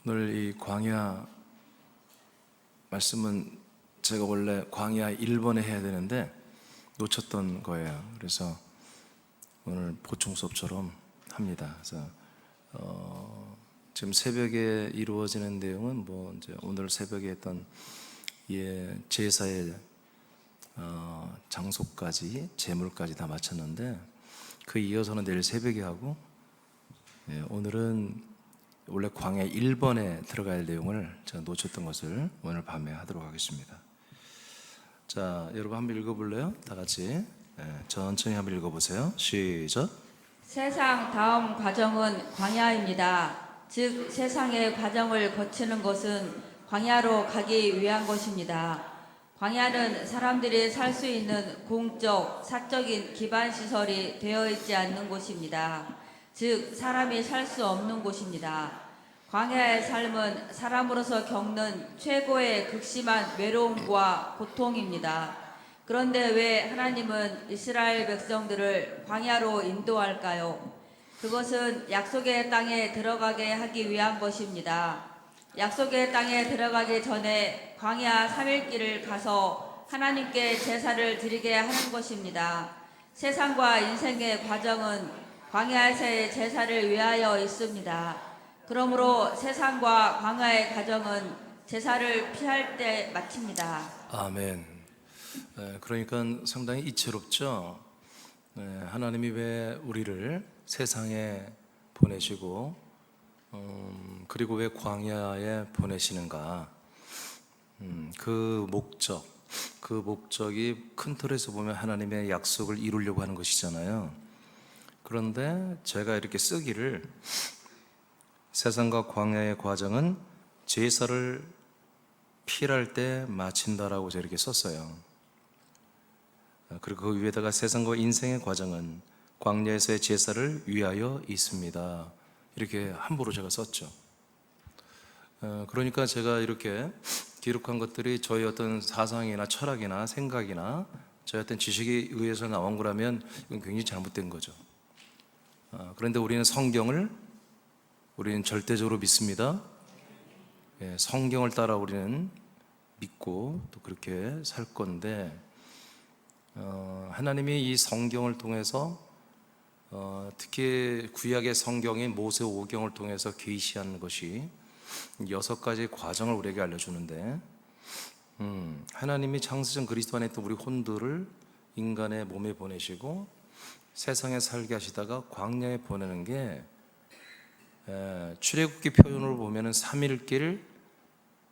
오늘 이 광야 말씀은 제가 원래 광야 1번에 해야 되는데 놓쳤던 거예요. 그래서 오늘 보충 수업처럼 합니다. 그래서 지금 새벽에 이루어지는 내용은 이제 오늘 새벽에 했던 제사의 장소까지 제물까지 다 마쳤는데 그 이어서는 내일 새벽에 하고, 오늘은 원래 광야 1번에 들어갈 내용을 제가 놓쳤던 것을 오늘 밤에 하도록 하겠습니다. 자, 여러분 한번 읽어볼래요? 다 같이 천천히 한번 읽어보세요. 시작. 세상 다음 과정은 광야입니다. 즉 세상의 과정을 거치는 것은 광야로 가기 위한 것입니다. 광야는 사람들이 살 수 있는 공적, 사적인 기반 시설이 되어 있지 않는 곳입니다. 즉 사람이 살 수 없는 곳입니다. 광야의 삶은 사람으로서 겪는 최고의 극심한 외로움과 고통입니다. 그런데 왜 하나님은 이스라엘 백성들을 광야로 인도할까요? 그것은 약속의 땅에 들어가게 하기 위한 것입니다. 약속의 땅에 들어가기 전에 광야 3일 길을 가서 하나님께 제사를 드리게 하는 것입니다. 세상과 인생의 과정은 광야에서의 제사를 위하여 있습니다. 그러므로 세상과 광야의 과정은 제사를 피할 때 마칩니다. 아멘. 그러니까 상당히 이채롭죠. 하나님이 왜 우리를 세상에 보내시고 그리고 왜 광야에 보내시는가? 그 목적이 큰 틀에서 보면 하나님의 약속을 이루려고 하는 것이잖아요. 그런데 제가 이렇게 쓰기를 세상과 광야의 과정은 제사를 피할 때 마친다라고 제가 이렇게 썼어요. 그리고 그 위에다가 세상과 인생의 과정은 광야에서의 제사를 위하여 있습니다. 이렇게 함부로 제가 썼죠. 그러니까 제가 이렇게 기록한 것들이 저희 어떤 사상이나 철학이나 생각이나 저희 어떤 지식에 의해서 나온 거라면 이건 굉장히 잘못된 거죠. 그런데 우리는 우리는 절대적으로 믿습니다. 성경을 따라 우리는 믿고 또 그렇게 살 건데, 하나님이 이 성경을 통해서 특히 구약의 성경인 모세오경을 통해서 계시하는 것이 6가지 과정을 우리에게 알려주는데, 하나님이 창세전 그리스도 안에 있던 우리 혼들을 인간의 몸에 보내시고 세상에 살게 하시다가 광야에 보내는 게 출애굽기 표현으로 보면은 3일길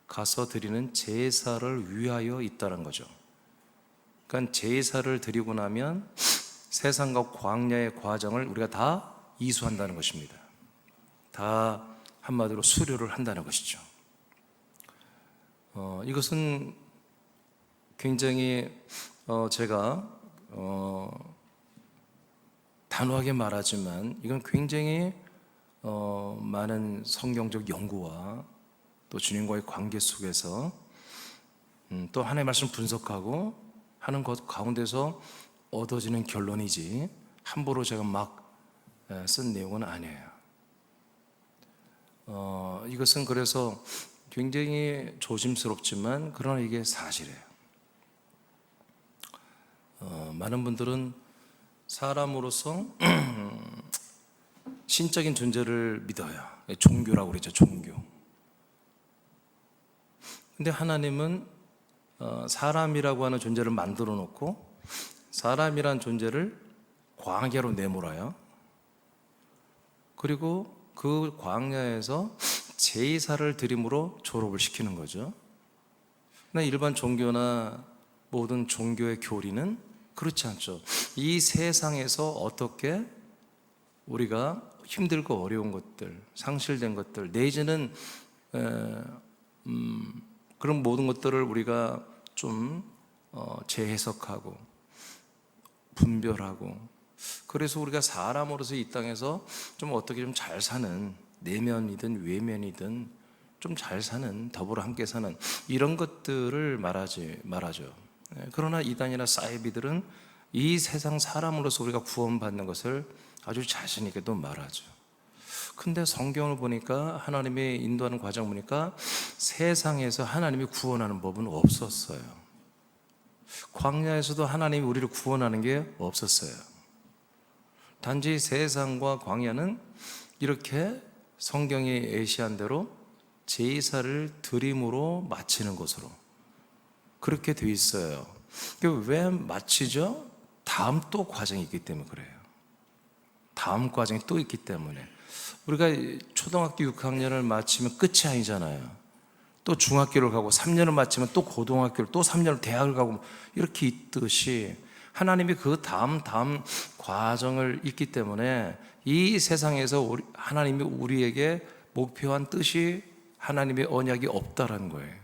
가서 드리는 제사를 위하여 있다는 거죠. 그러니까 제사를 드리고 나면 세상과 광야의 과정을 우리가 다 이수한다는 것입니다. 다 한마디로 수료를 한다는 것이죠. 이것은 굉장히 제가 단호하게 말하지만 이건 굉장히 많은 성경적 연구와 또 주님과의 관계 속에서 또 하나님의 말씀 분석하고 하는 것 가운데서 얻어지는 결론이지 함부로 제가 막 쓴 내용은 아니에요. 이것은 그래서 굉장히 조심스럽지만 그러나 이게 사실이에요. 많은 분들은 사람으로서 신적인 존재를 믿어요. 종교라고 그러죠. 종교. 근데 하나님은 사람이라고 하는 존재를 만들어 놓고 사람이란 존재를 광야로 내몰아요. 그리고 그 광야에서 제사를 드림으로 졸업을 시키는 거죠. 근데 일반 종교나 모든 종교의 교리는 그렇지 않죠. 이 세상에서 어떻게 우리가 힘들고 어려운 것들, 상실된 것들, 내지는 그런 모든 것들을 우리가 좀 재해석하고 분별하고, 그래서 우리가 사람으로서 이 땅에서 좀 어떻게 좀 잘 사는, 내면이든 외면이든 좀 잘 사는, 더불어 함께 사는 이런 것들을 말하죠. 그러나 이단이나 사이비들은 이 세상 사람으로서 우리가 구원받는 것을 아주 자신 있게 또 말하죠. 근데 성경을 보니까 하나님의 인도하는 과정을 보니까 세상에서 하나님이 구원하는 법은 없었어요. 광야에서도 하나님이 우리를 구원하는 게 없었어요. 단지 세상과 광야는 이렇게 성경이 예시한 대로 제사를 드림으로 마치는 것으로 그렇게 돼 있어요. 왜 마치죠? 다음 또 과정이 있기 때문에 그래요. 다음 과정이 또 있기 때문에. 우리가 초등학교 6학년을 마치면 끝이 아니잖아요. 또 중학교를 가고 3년을 마치면 또 고등학교를 또 3년을 대학을 가고 이렇게 있듯이 하나님이 그 다음 과정을 있기 때문에 이 세상에서 하나님이 우리에게 목표한 뜻이 하나님의 언약이 없다라는 거예요.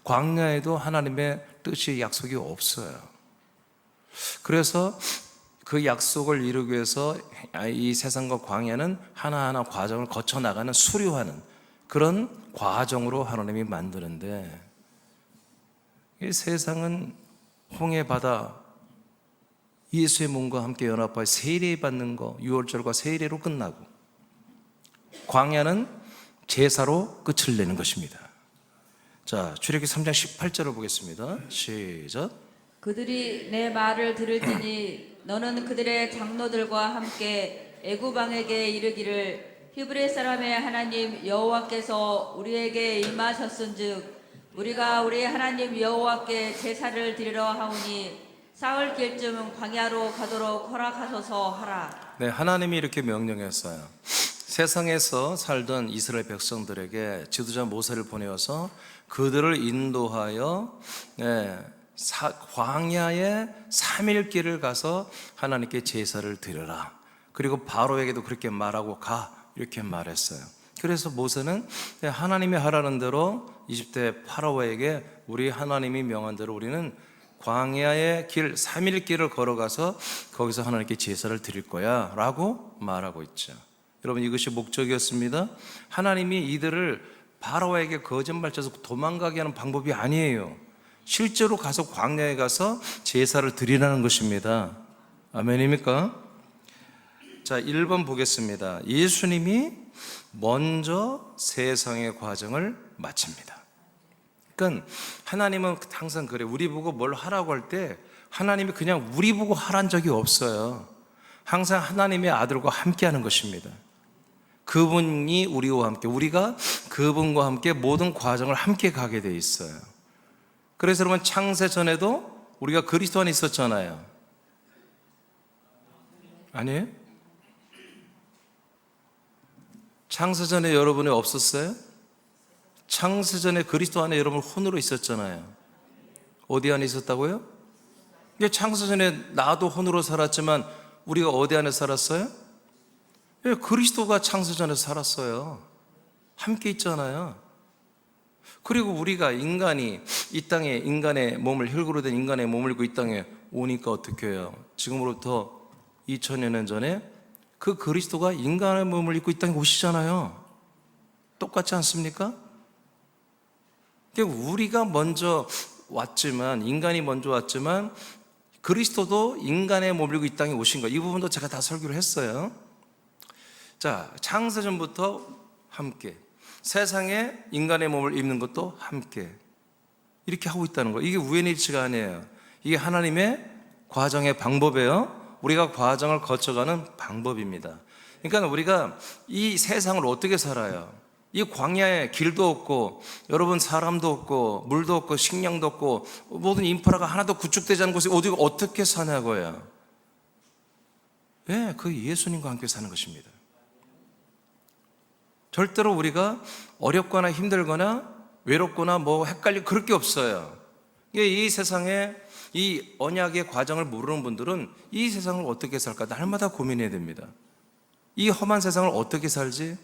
광야에도 하나님의 뜻이 약속이 없어요. 그래서 그 약속을 이루기 위해서 이 세상과 광야는 하나하나 과정을 거쳐 나가는 수료하는 그런 과정으로 하나님이 만드는데, 이 세상은 홍해 바다 예수의 몸과 함께 연합하여 세례 받는 거, 유월절과 세례로 끝나고, 광야는 제사로 끝을 내는 것입니다. 자, 출애굽기 3장 18절을 보겠습니다. 시작. 그들이 내 말을 들을지니 너는 그들의 장로들과 함께 애굽 왕에게 이르기를 히브리 사람의 하나님 여호와께서 우리에게 임하셨은즉 우리가 우리 하나님 여호와께 제사를 드리러 하오니 사흘 길쯤 광야로 가도록 허락하소서 하라. 네, 하나님이 이렇게 명령했어요. 세상에서 살던 이스라엘 백성들에게 지도자 모세를 보내어서 그들을 인도하여 광야의 3일 길을 가서 하나님께 제사를 드려라. 그리고 바로에게도 그렇게 말하고 가, 이렇게 말했어요. 그래서 모세는 하나님이 하라는 대로 이집트 파라오에게 우리 하나님이 명한 대로 우리는 광야의 길 3일 길을 걸어가서 거기서 하나님께 제사를 드릴 거야 라고 말하고 있죠. 여러분, 이것이 목적이었습니다. 하나님이 이들을 바로에게 거짓말쳐서 도망가게 하는 방법이 아니에요. 실제로 가서 광야에 가서 제사를 드리라는 것입니다. 아멘입니까? 자, 1번 보겠습니다. 예수님이 먼저 세상의 과정을 마칩니다. 그러니까 하나님은 항상 그래요. 우리 보고 뭘 하라고 할 때 하나님이 그냥 우리 보고 하란 적이 없어요. 항상 하나님의 아들과 함께 하는 것입니다. 그분이 우리와 함께, 우리가 그분과 함께 모든 과정을 함께 가게 돼 있어요. 그래서 여러분, 창세 전에도 우리가 그리스도 안에 있었잖아요. 아니에요? 창세 전에 여러분이 없었어요? 창세 전에 그리스도 안에 여러분 혼으로 있었잖아요. 어디 안에 있었다고요? 창세 전에 나도 혼으로 살았지만 우리가 어디 안에 살았어요? 그리스도가 창세 전에 살았어요. 함께 있잖아요. 그리고 우리가 인간이 이 땅에 인간의 몸을, 혈구로 된 인간의 몸을 입고 이 땅에 오니까 어떻게 해요? 지금으로부터 2000여 년 전에 그 그리스도가 인간의 몸을 입고 이 땅에 오시잖아요. 똑같지 않습니까? 우리가 먼저 왔지만, 인간이 먼저 왔지만 그리스도도 인간의 몸을 입고 이 땅에 오신 거예요. 이 부분도 제가 다 설교를 했어요. 자, 창세전부터 함께, 세상에 인간의 몸을 입는 것도 함께 이렇게 하고 있다는 거예요. 이게 우연의 일치가 아니에요. 이게 하나님의 과정의 방법이에요. 우리가 과정을 거쳐가는 방법입니다. 그러니까 우리가 이 세상을 어떻게 살아요? 이 광야에 길도 없고, 여러분 사람도 없고, 물도 없고, 식량도 없고, 모든 인프라가 하나도 구축되지 않은 곳에 어떻게 사냐고요? 예, 그 예수님과 함께 사는 것입니다. 절대로 우리가 어렵거나 힘들거나 외롭거나 헷갈릴 그럴 게 없어요. 이 세상에 이 언약의 과정을 모르는 분들은 이 세상을 어떻게 살까 날마다 고민해야 됩니다. 이 험한 세상을 어떻게 살지?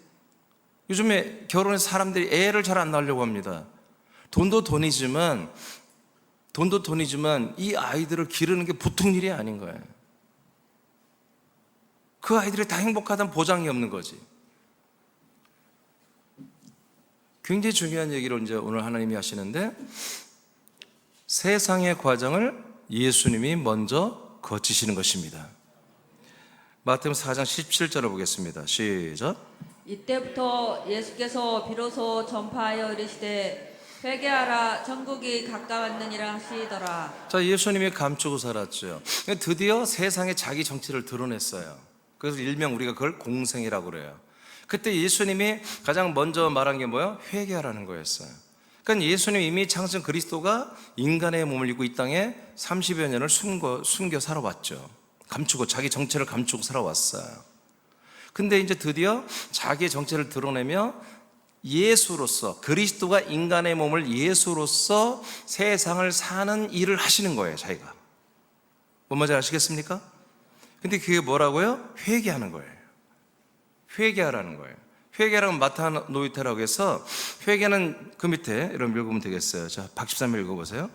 요즘에 결혼해서 사람들이 애를 잘 안 낳으려고 합니다. 돈도 돈이지만 이 아이들을 기르는 게 보통 일이 아닌 거예요. 그 아이들이 다 행복하다는 보장이 없는 거지. 굉장히 중요한 얘기를 이제 오늘 하나님이 하시는데, 세상의 과정을 예수님이 먼저 거치시는 것입니다. 마태복음 4장 17절을 보겠습니다. 시작. 이때부터 예수께서 비로소 전파하여 이르시되 회개하라 천국이 가까웠느니라 하시더라. 자, 예수님이 감추고 살았죠. 드디어 세상에 자기 정체를 드러냈어요. 그래서 일명 우리가 그걸 공생이라고 그래요. 그때 예수님이 가장 먼저 말한 게 뭐예요? 회개하라는 거였어요. 그러니까 예수님 이미 창생 그리스도가 인간의 몸을 입고 이 땅에 30여 년을 숨겨 살아왔죠. 감추고 자기 정체를 감추고 살아왔어요. 근데 이제 드디어 자기의 정체를 드러내며 예수로서, 그리스도가 인간의 몸을 예수로서 세상을 사는 일을 하시는 거예요, 자기가. 뭔 말인지 아시겠습니까? 근데 그게 뭐라고요? 회개하는 거예요. 회개하라는 거예요. 회개라는 마타노이테라고 해서, 회개는 그 밑에 이런 읽으면 되겠어요. 자, 박집사님 읽어보세요.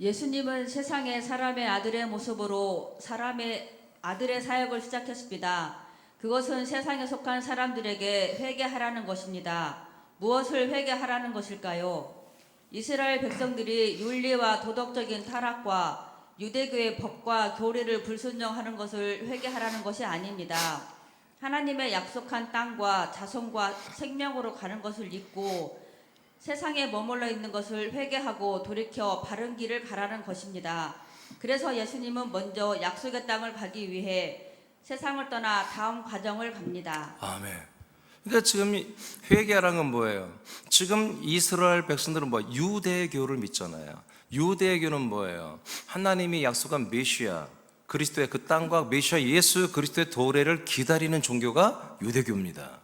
예수님은 세상에 사람의 아들의 모습으로 사람의 아들의 사역을 시작했습니다. 그것은 세상에 속한 사람들에게 회개하라는 것입니다. 무엇을 회개하라는 것일까요? 이스라엘 백성들이 윤리와 도덕적인 타락과 유대교의 법과 교리를 불순종하는 것을 회개하라는 것이 아닙니다. 하나님의 약속한 땅과 자손과 생명으로 가는 것을 잊고 세상에 머물러 있는 것을 회개하고 돌이켜 바른 길을 가라는 것입니다. 그래서 예수님은 먼저 약속의 땅을 가기 위해 세상을 떠나 다음 과정을 갑니다. 아멘. 그러니까 지금 회개하라는 건 뭐예요? 지금 이스라엘 백성들은 뭐 유대교를 믿잖아요. 유대교는 뭐예요? 하나님이 약속한 메시아, 그리스도의 그 땅과 메시아 예수 그리스도의 도래를 기다리는 종교가 유대교입니다.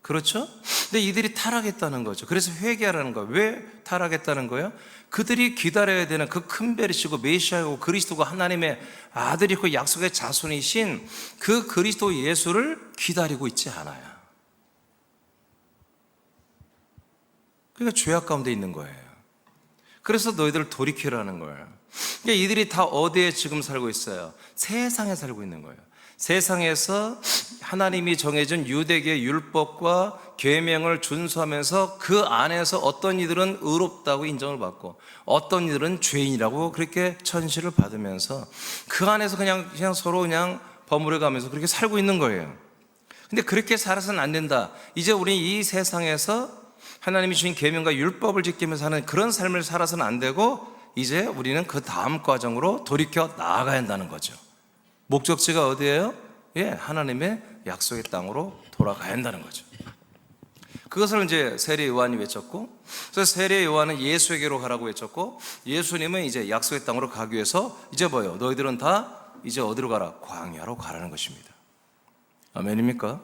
그렇죠? 근데 이들이 타락했다는 거죠. 그래서 회개하라는 거예요. 왜 타락했다는 거예요? 그들이 기다려야 되는 그 큰 배이시고 메시아이고 그리스도가 하나님의 아들이고 약속의 자손이신 그 그리스도 예수를 기다리고 있지 않아요. 그러니까 죄악 가운데 있는 거예요. 그래서 너희들을 돌이키라는 거예요. 그러니까 이들이 다 어디에 지금 살고 있어요? 세상에 살고 있는 거예요. 세상에서 하나님이 정해준 유대계의 율법과 계명을 준수하면서 그 안에서 어떤 이들은 의롭다고 인정을 받고 어떤 이들은 죄인이라고 그렇게 천시를 받으면서 그 안에서 그냥 서로 그냥 버무려 가면서 그렇게 살고 있는 거예요. 근데 그렇게 살아서는 안 된다. 이제 우리 이 세상에서 하나님이 주신 계명과 율법을 지키면서 사는 그런 삶을 살아서는 안 되고 이제 우리는 그 다음 과정으로 돌이켜 나아가야 한다는 거죠. 목적지가 어디예요? 예, 하나님의 약속의 땅으로 돌아가야 한다는 거죠. 그것을 이제 세례 요한이 외쳤고, 그래서 세례 요한은 예수에게로 가라고 외쳤고, 예수님은 이제 약속의 땅으로 가기 위해서 이제 뭐예요? 너희들은 다 이제 어디로 가라? 광야로 가라는 것입니다. 아멘입니까?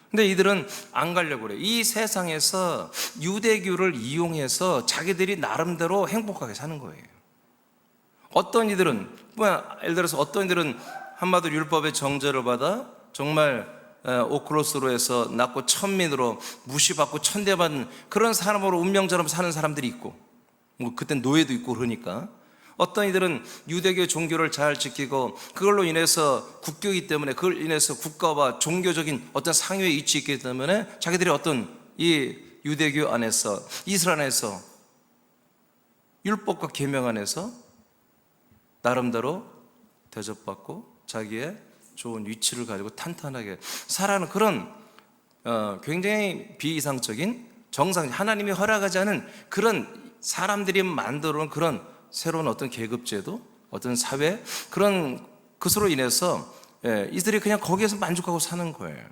근데 이들은 안 가려고 그래요. 이 세상에서 유대교를 이용해서 자기들이 나름대로 행복하게 사는 거예요. 어떤 이들은 예를 들어서 어떤 이들은 한마디로 율법의 정죄를 받아 정말 오크로스로 해서 낳고 천민으로 무시받고 천대받는 그런 사람으로 운명처럼 사는 사람들이 있고, 뭐 그땐 노예도 있고 그러니까 어떤 이들은 유대교 종교를 잘 지키고 그걸로 인해서 국교이기 때문에 그걸 인해서 국가와 종교적인 어떤 상위에 위치해 있기 때문에 자기들이 어떤 이 유대교 안에서 이스라엘 안에서 율법과 계명 안에서 나름대로 대접받고 자기의 좋은 위치를 가지고 탄탄하게 살아가는 그런 굉장히 비이상적인 정상, 하나님이 허락하지 않은 그런 사람들이 만들어 놓은 그런 새로운 어떤 계급제도, 어떤 사회, 그런 것으로 인해서 이들이 그냥 거기에서 만족하고 사는 거예요.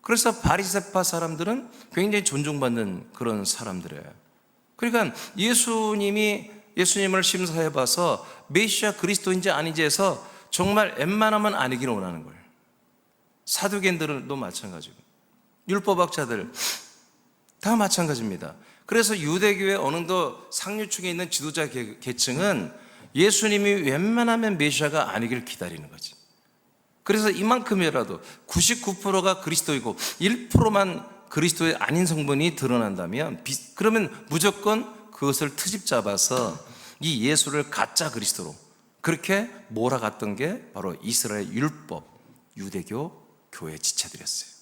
그래서 바리새파 사람들은 굉장히 존중받는 그런 사람들이에요. 그러니까 예수님을 심사해봐서 메시아 그리스도인지 아닌지 해서 정말 웬만하면 아니기를 원하는 거예요. 사두개인들도 마찬가지고 율법학자들 다 마찬가지입니다. 그래서 유대교의 어느 정도 상류층에 있는 지도자 계층은 예수님이 웬만하면 메시아가 아니길 기다리는 거지. 그래서 이만큼이라도 99%가 그리스도이고 1%만 그리스도의 아닌 성분이 드러난다면 그러면 무조건 그것을 트집 잡아서 이 예수를 가짜 그리스도로 그렇게 몰아갔던 게 바로 이스라엘 율법, 유대교 교회 지체들이었어요.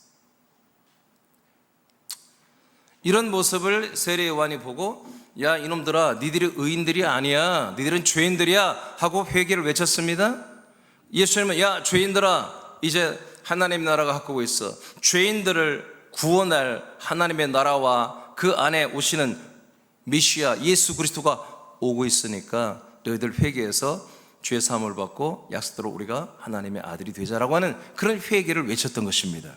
이런 모습을 세례 요한이 보고 야 이놈들아 니들이 의인들이 아니야, 니들은 죄인들이야 하고 회개를 외쳤습니다. 예수님은 야 죄인들아 이제 하나님 나라가 가까워 있어. 죄인들을 구원할 하나님의 나라와 그 안에 오시는 메시아 예수 그리스도가 오고 있으니까 너희들 회개해서 죄 사함을 받고 약속대로 우리가 하나님의 아들이 되자라고 하는 그런 회개를 외쳤던 것입니다.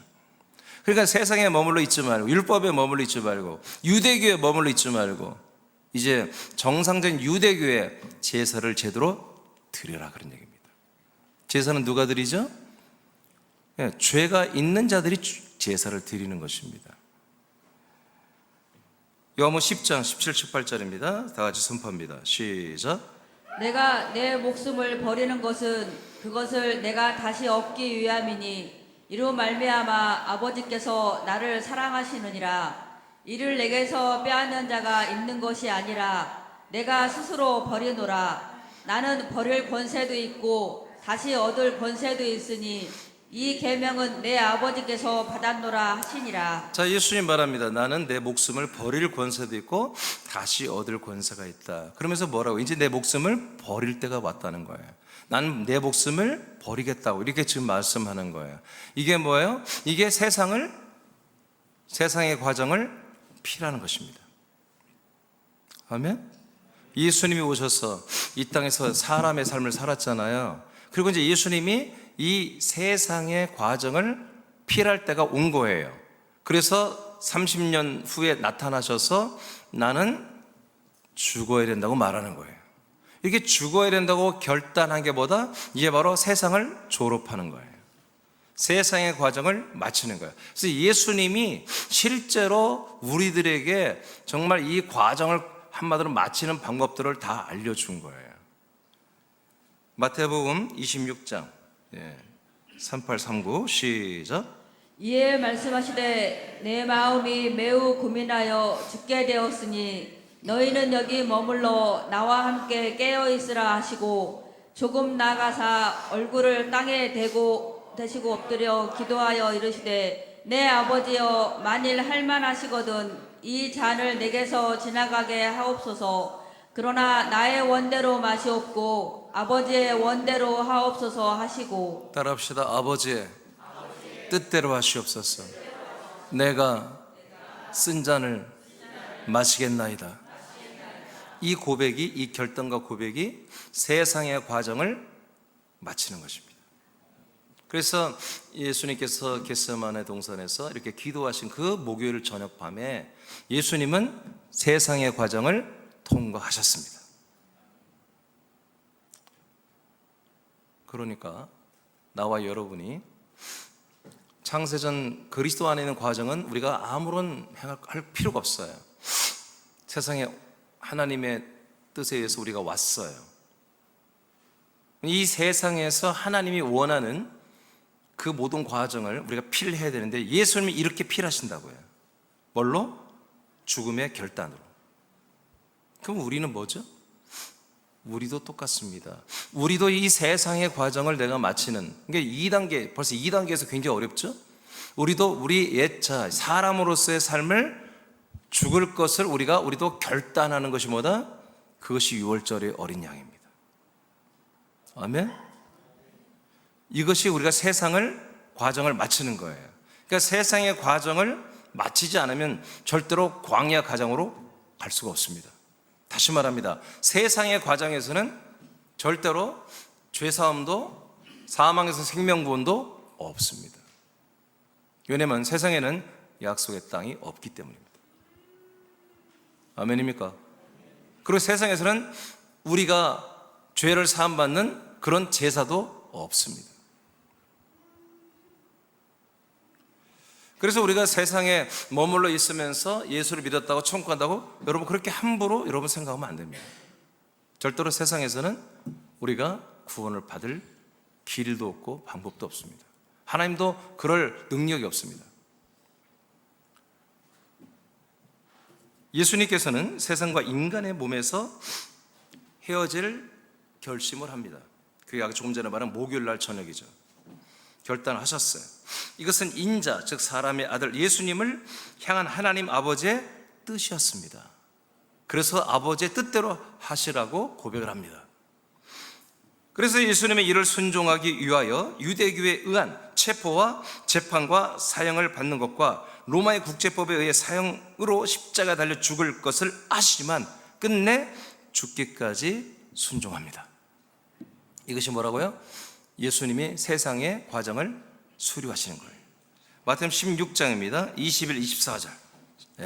그러니까 세상에 머물러 있지 말고, 율법에 머물러 있지 말고, 유대교에 머물러 있지 말고 이제 정상적인 유대교의 제사를 제대로 드려라, 그런 얘기입니다. 제사는 누가 드리죠? 죄가 있는 자들이 제사를 드리는 것입니다. 요한복음 10장 17, 18절입니다. 다 같이 선포합니다. 시작. 내가 내 목숨을 버리는 것은 그것을 내가 다시 얻기 위함이니 이로 말미암아 아버지께서 나를 사랑하시느니라. 이를 내게서 빼앗는 자가 있는 것이 아니라 내가 스스로 버리노라. 나는 버릴 권세도 있고 다시 얻을 권세도 있으니 이 계명은 내 아버지께서 받았노라 하시니라. 자, 예수님 말합니다. 나는 내 목숨을 버릴 권세도 있고 다시 얻을 권세가 있다. 그러면서 뭐라고? 이제 내 목숨을 버릴 때가 왔다는 거예요. 나는 내 목숨을 버리겠다고 이렇게 지금 말씀하는 거예요. 이게 뭐예요? 이게 세상의 과정을 피라는 것입니다. 아멘? 예수님이 오셔서 이 땅에서 사람의 삶을 살았잖아요. 그리고 이제 예수님이 이 세상의 과정을 피할 때가 온 거예요. 그래서 30년 후에 나타나셔서 나는 죽어야 된다고 말하는 거예요. 이렇게 죽어야 된다고 결단한 게 뭐다? 이게 바로 세상을 졸업하는 거예요. 세상의 과정을 마치는 거예요. 그래서 예수님이 실제로 우리들에게 정말 이 과정을 한마디로 마치는 방법들을 다 알려준 거예요. 마태복음 26장 38, 39 시작. 이에 말씀하시되 내 마음이 매우 고민하여 죽게 되었으니 너희는 여기 머물러 나와 함께 깨어 있으라 하시고 조금 나아가사 얼굴을 땅에 대시고 엎드려 기도하여 이르시되 내 아버지여 만일 할만하시거든 이 잔을 내게서 지나가게 하옵소서. 그러나 나의 원대로 마시옵고 아버지의 원대로 하옵소서 하시고. 따라합시다. 아버지의 뜻대로 하시옵소서. 내가 쓴 잔을 마시겠나이다. 이 고백이, 이 결단과 고백이 세상의 과정을 마치는 것입니다. 그래서 예수님께서 겟세마네 동산에서 이렇게 기도하신 그 목요일 저녁 밤에 예수님은 세상의 과정을 통과하셨습니다. 그러니까 나와 여러분이 창세전 그리스도 안에 있는 과정은 우리가 아무런 할 필요가 없어요. 세상에 하나님의 뜻에 의해서 우리가 왔어요. 이 세상에서 하나님이 원하는 그 모든 과정을 우리가 필해야 되는데 예수님이 이렇게 필하신다고요. 뭘로? 죽음의 결단으로. 그럼 우리는 뭐죠? 우리도 똑같습니다. 우리도 이 세상의 과정을 내가 마치는, 그러니까 2단계, 벌써 2단계에서 굉장히 어렵죠? 우리도 우리 옛자, 사람으로서의 삶을 죽을 것을 우리도 결단하는 것이 뭐다? 그것이 6월절의 어린 양입니다. 아멘? 이것이 우리가 세상을, 과정을 마치는 거예요. 그러니까 세상의 과정을 마치지 않으면 절대로 광야 과정으로 갈 수가 없습니다. 다시 말합니다. 세상의 과정에서는 절대로 죄사함도 사망에서 생명구원도 없습니다. 왜냐하면 세상에는 약속의 땅이 없기 때문입니다. 아멘입니까? 그리고 세상에서는 우리가 죄를 사함받는 그런 제사도 없습니다. 그래서 우리가 세상에 머물러 있으면서 예수를 믿었다고 천국 간다고 여러분 그렇게 함부로 여러분 생각하면 안 됩니다. 절대로 세상에서는 우리가 구원을 받을 길도 없고 방법도 없습니다. 하나님도 그럴 능력이 없습니다. 예수님께서는 세상과 인간의 몸에서 헤어질 결심을 합니다. 그게 아까 조금 전에 말한 목요일 날 저녁이죠. 결단을 하셨어요. 이것은 인자, 즉 사람의 아들 예수님을 향한 하나님 아버지의 뜻이었습니다. 그래서 아버지의 뜻대로 하시라고 고백을 합니다. 그래서 예수님의 이를 순종하기 위하여 유대교에 의한 체포와 재판과 사형을 받는 것과 로마의 국제법에 의해 사형으로 십자가 달려 죽을 것을 아시지만 끝내 죽기까지 순종합니다. 이것이 뭐라고요? 예수님이 세상의 과정을 수료하시는 거예요. 마태복음 16장입니다. 21, 24절.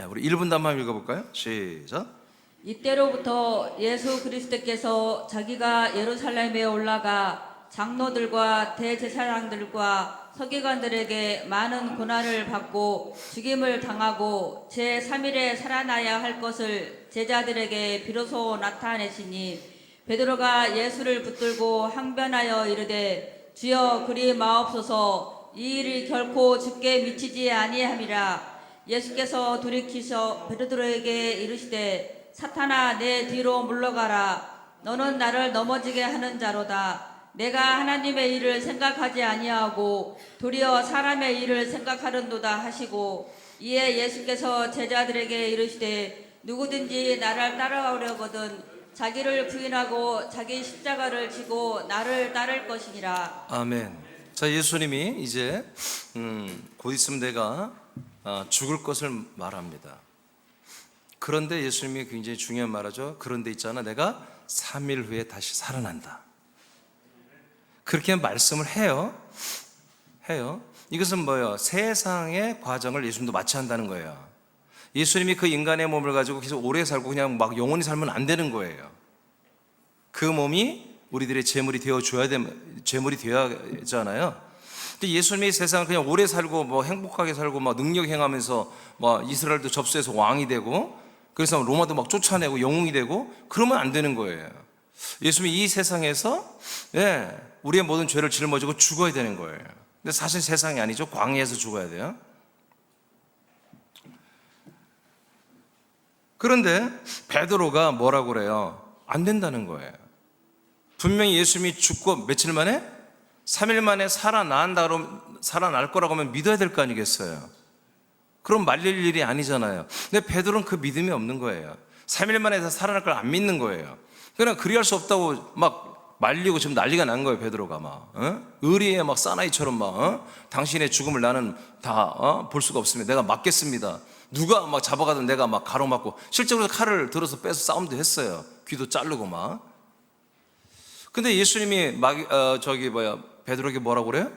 우리 1분도 한번 읽어볼까요? 시작. 이때로부터 예수 그리스도께서 자기가 예루살렘에 올라가 장로들과 대제사장들과 서기관들에게 많은 고난을 받고 죽임을 당하고 제3일에 살아나야 할 것을 제자들에게 비로소 나타내시니 베드로가 예수를 붙들고 항변하여 이르되 주여 그리 마옵소서 이 일이 결코 죽게 미치지 아니함이라. 예수께서 돌이키셔 베드로에게 이르시되 사탄아 내 뒤로 물러가라. 너는 나를 넘어지게 하는 자로다. 내가 하나님의 일을 생각하지 아니하고 도리어 사람의 일을 생각하는도다 하시고 이에 예수께서 제자들에게 이르시되 누구든지 나를 따라오려거든 자기를 부인하고 자기 십자가를 지고 나를 따를 것이니라. 아멘. 자, 예수님이 이제 곧 있으면 내가 죽을 것을 말합니다. 그런데 예수님이 굉장히 중요한 말하죠. 그런데 있잖아, 내가 3일 후에 다시 살아난다. 그렇게 말씀을 해요. 이것은 뭐예요? 세상의 과정을 예수님도 마치 한다는 거예요. 예수님이 그 인간의 몸을 가지고 계속 오래 살고 그냥 막 영원히 살면 안 되는 거예요. 그 몸이 우리들의 제물이 되어줘야 제물이 되어야 하잖아요. 근데 예수님이 세상을 그냥 오래 살고 뭐 행복하게 살고 막 능력 행하면서 막 이스라엘도 접수해서 왕이 되고 그래서 로마도 막 쫓아내고 영웅이 되고 그러면 안 되는 거예요. 예수님이 이 세상에서 우리의 모든 죄를 짊어지고 죽어야 되는 거예요. 근데 사실 세상이 아니죠. 광야에서 죽어야 돼요. 그런데 베드로가 뭐라고 그래요? 안 된다는 거예요. 분명히 예수님이 죽고 며칠 만에 3일 만에 살아날 거라고 하면 믿어야 될 거 아니겠어요? 그럼 말릴 일이 아니잖아요. 근데 베드로는 그 믿음이 없는 거예요. 3일 만에 살아날 걸 안 믿는 거예요. 그냥 그리할 수 없다고 막 말리고 지금 난리가 난 거예요. 베드로가 막 의리에 막 사나이처럼 막 당신의 죽음을 나는 다 볼 수가 없습니다. 내가 막겠습니다. 누가 막 잡아가든 내가 막 가로막고 실제로 칼을 들어서 빼서 싸움도 했어요. 귀도 자르고 막. 근데 예수님이 베드로에게 뭐라고 그래요?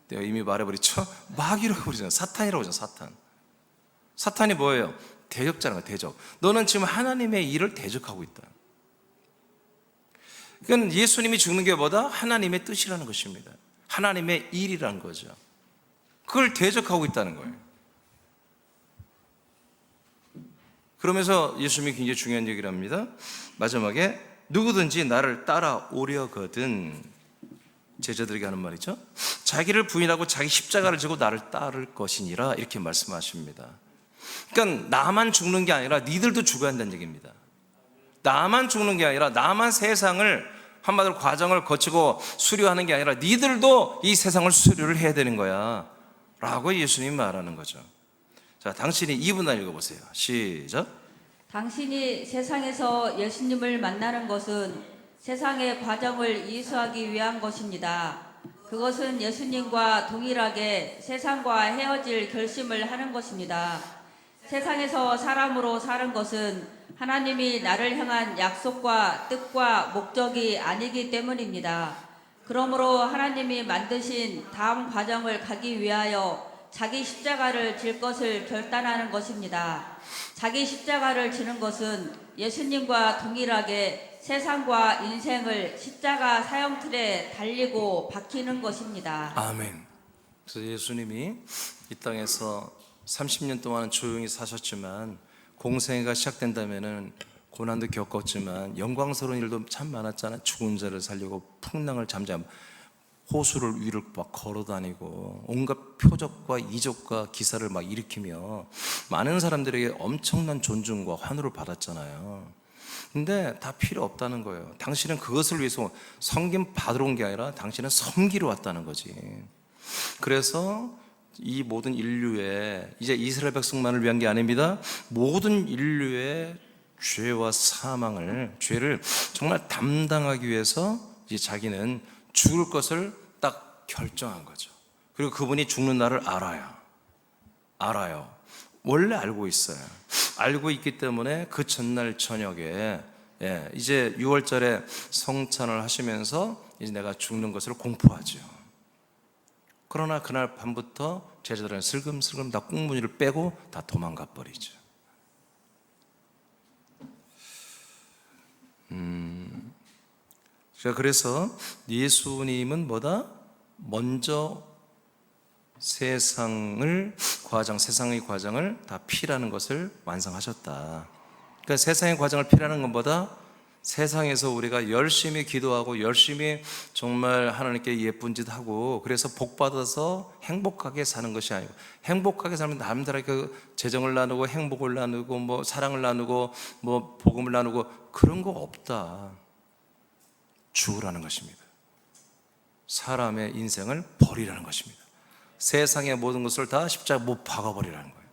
내가 이미 말해버렸죠. 마귀라고 그러잖아요. 사탄이라고 그러잖아요. 사탄. 사탄이 뭐예요? 대적자라는 거예요. 대적. 너는 지금 하나님의 일을 대적하고 있다. 그러니까 예수님이 죽는 게 뭐다? 하나님의 뜻이라는 것입니다. 하나님의 일이라는 거죠. 그걸 대적하고 있다는 거예요. 그러면서 예수님이 굉장히 중요한 얘기를 합니다. 마지막에 누구든지 나를 따라오려거든, 제자들에게 하는 말이죠. 자기를 부인하고 자기 십자가를 지고 나를 따를 것이니라, 이렇게 말씀하십니다. 그러니까 나만 죽는 게 아니라 니들도 죽어야 한다는 얘기입니다. 나만 죽는 게 아니라 나만 세상을 한마디로 과정을 거치고 수료하는 게 아니라 니들도 이 세상을 수료를 해야 되는 거야 라고 예수님이 말하는 거죠. 자, 당신이 2분 읽어보세요. 시작. 당신이 세상에서 예수님을 만나는 것은 세상의 과정을 이수하기 위한 것입니다. 그것은 예수님과 동일하게 세상과 헤어질 결심을 하는 것입니다. 세상에서 사람으로 사는 것은 하나님이 나를 향한 약속과 뜻과 목적이 아니기 때문입니다. 그러므로 하나님이 만드신 다음 과정을 가기 위하여 자기 십자가를 질 것을 결단하는 것입니다. 자기 십자가를 지는 것은 예수님과 동일하게 세상과 인생을 십자가 사형틀에 달리고 박히는 것입니다. 아멘. 그래서 예수님이 이 땅에서 30년 동안 조용히 사셨지만 공생애가 시작된다면은 고난도 겪었지만 영광스러운 일도 참 많았잖아요. 죽은 자를 살리고 풍랑을 잠잠, 호수를 위를 막 걸어다니고 온갖 표적과 이적과 기사를 막 일으키며 많은 사람들에게 엄청난 존중과 환호를 받았잖아요. 근데 다 필요 없다는 거예요. 당신은 그것을 위해서 섬김 받으러 온 게 아니라 당신은 섬기러 왔다는 거지. 그래서 이 모든 인류의, 이제 이스라엘 백성만을 위한 게 아닙니다. 모든 인류의 죄와 사망을, 죄를 정말 담당하기 위해서 이제 자기는 죽을 것을 딱 결정한 거죠. 그리고 그분이 죽는 날을 알아요. 원래 알고 있어요. 알고 있기 때문에 그 전날 저녁에 이제 6월절에 성찬을 하시면서 이제 내가 죽는 것을 공포하죠. 그러나 그날 밤부터 제자들은 슬금슬금 다 꽁무니를 빼고 다 도망가 버리죠. 그래서 예수님은 뭐다? 먼저 세상의 과정을 다 피라는 것을 완성하셨다. 그러니까 세상의 과정을 피라는 것보다 세상에서 우리가 열심히 기도하고 열심히 정말 하나님께 예쁜 짓 하고 그래서 복 받아서 행복하게 사는 것이 아니고, 행복하게 살면 남들에게 그 재정을 나누고 행복을 나누고 뭐 사랑을 나누고 뭐 복음을 나누고 그런 거 없다. 죽으라는 것입니다. 사람의 인생을 버리라는 것입니다. 세상의 모든 것을 다 십자가 못 박아버리라는 거예요.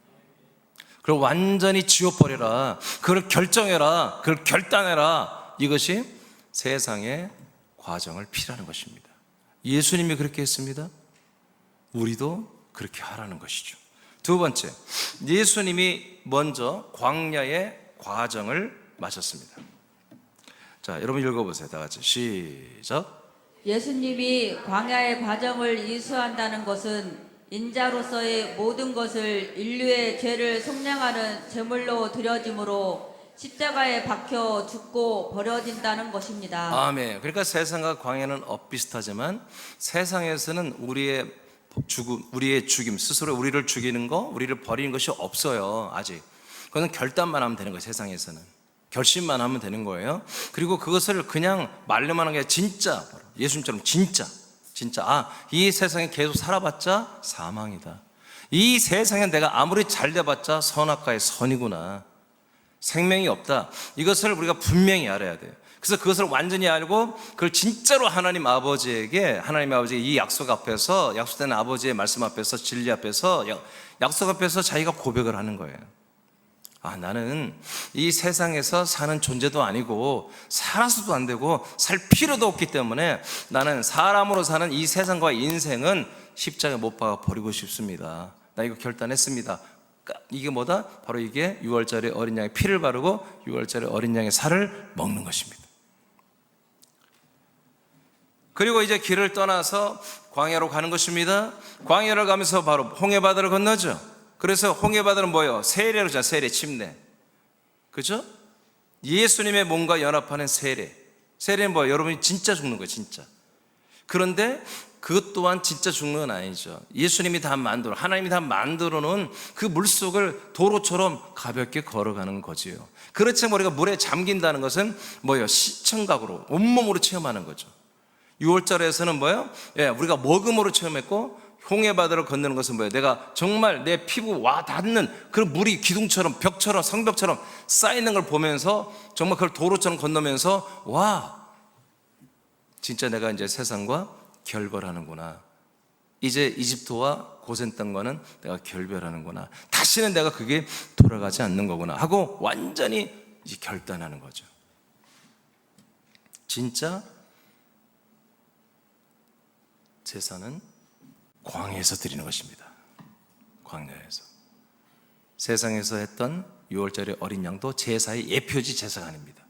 그걸 완전히 지워버려라. 그걸 결정해라. 그걸 결단해라. 이것이 세상의 과정을 피라는 것입니다. 예수님이 그렇게 했습니다. 우리도 그렇게 하라는 것이죠. 두 번째, 예수님이 먼저 광야의 과정을 마쳤습니다. 자, 여러분 읽어보세요. 다 같이 시작. 예수님이 광야의 과정을 이수한다는 것은 인자로서의 모든 것을 인류의 죄를 속량하는 제물로 드려짐으로 십자가에 박혀 죽고 버려진다는 것입니다. 아멘. 그러니까 세상과 광야는 엇비슷하지만 세상에서는 우리의 죽임, 스스로 우리를 죽이는 거, 우리를 버리는 것이 없어요. 아직. 그건 결단만 하면 되는 거예요. 세상에서는 결심만 하면 되는 거예요. 그리고 그것을 그냥 말로만 하는 게 진짜 예수님처럼 진짜 이 세상에 계속 살아봤자 사망이다. 이 세상에 내가 아무리 잘 돼봤자 선악과의 선이구나. 생명이 없다. 이것을 우리가 분명히 알아야 돼요. 그래서 그것을 완전히 알고 그걸 진짜로 하나님 아버지에게 이 약속 앞에서, 약속된 아버지의 말씀 앞에서, 진리 앞에서, 약속 앞에서 자기가 고백을 하는 거예요. 나는 이 세상에서 사는 존재도 아니고 살아서도 안 되고 살 필요도 없기 때문에 나는 사람으로 사는 이 세상과 인생은 십자가에 못 박아 버리고 싶습니다. 나 이거 결단했습니다. 이게 뭐다? 바로 이게 6월절에 어린 양의 피를 바르고 6월절에 어린 양의 살을 먹는 것입니다. 그리고 이제 길을 떠나서 광야로 가는 것입니다. 광야를 가면서 바로 홍해바다를 건너죠. 그래서 홍해바다는 뭐예요? 세례로 잖아요. 세례, 침례. 그죠? 예수님의 몸과 연합하는 세례. 세례는 뭐예요? 여러분이 진짜 죽는 거예요. 진짜. 그런데 그것 또한 진짜 죽는 건 아니죠. 예수님이 하나님이 다 만들어 놓은 그 물속을 도로처럼 가볍게 걸어가는 거지요. 그렇지만 우리가 물에 잠긴다는 것은 뭐예요? 시청각으로 온몸으로 체험하는 거죠. 6월절에서는 뭐예요? 우리가 먹음으로 체험했고, 홍해바다를 건너는 것은 뭐예요? 내가 정말 내 피부 와 닿는 그런 물이 기둥처럼 벽처럼 성벽처럼 쌓이는 걸 보면서 정말 그걸 도로처럼 건너면서 와, 진짜 내가 이제 세상과 결별하는구나. 이제 이집트와 고센 땅과는 내가 결별하는구나. 다시는 내가 그게 돌아가지 않는 거구나 하고 완전히 이제 결단하는 거죠. 진짜 제사는 광야에서 드리는 것입니다. 광야에서. 세상에서 했던 6월절의 어린 양도 제사의 예표지 제사가 아닙니다.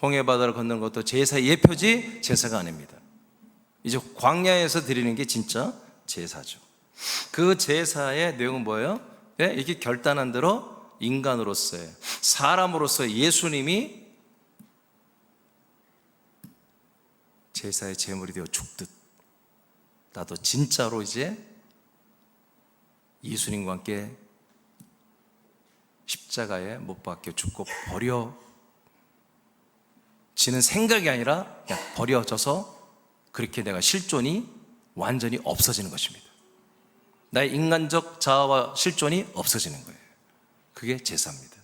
홍해바다를 건너는 것도 제사의 예표지 제사가 아닙니다. 이제 광야에서 드리는 게 진짜 제사죠. 그 제사의 내용은 뭐예요? 이렇게 결단한 대로 인간으로서의, 사람으로서의 예수님이 제사의 제물이 되어 죽듯 나도 진짜로 이제 예수님과 함께 십자가에 못 박혀 죽고 버려지는 생각이 아니라 그냥 버려져서 그렇게 내가 실존이 완전히 없어지는 것입니다. 나의 인간적 자아와 실존이 없어지는 거예요. 그게 제사입니다.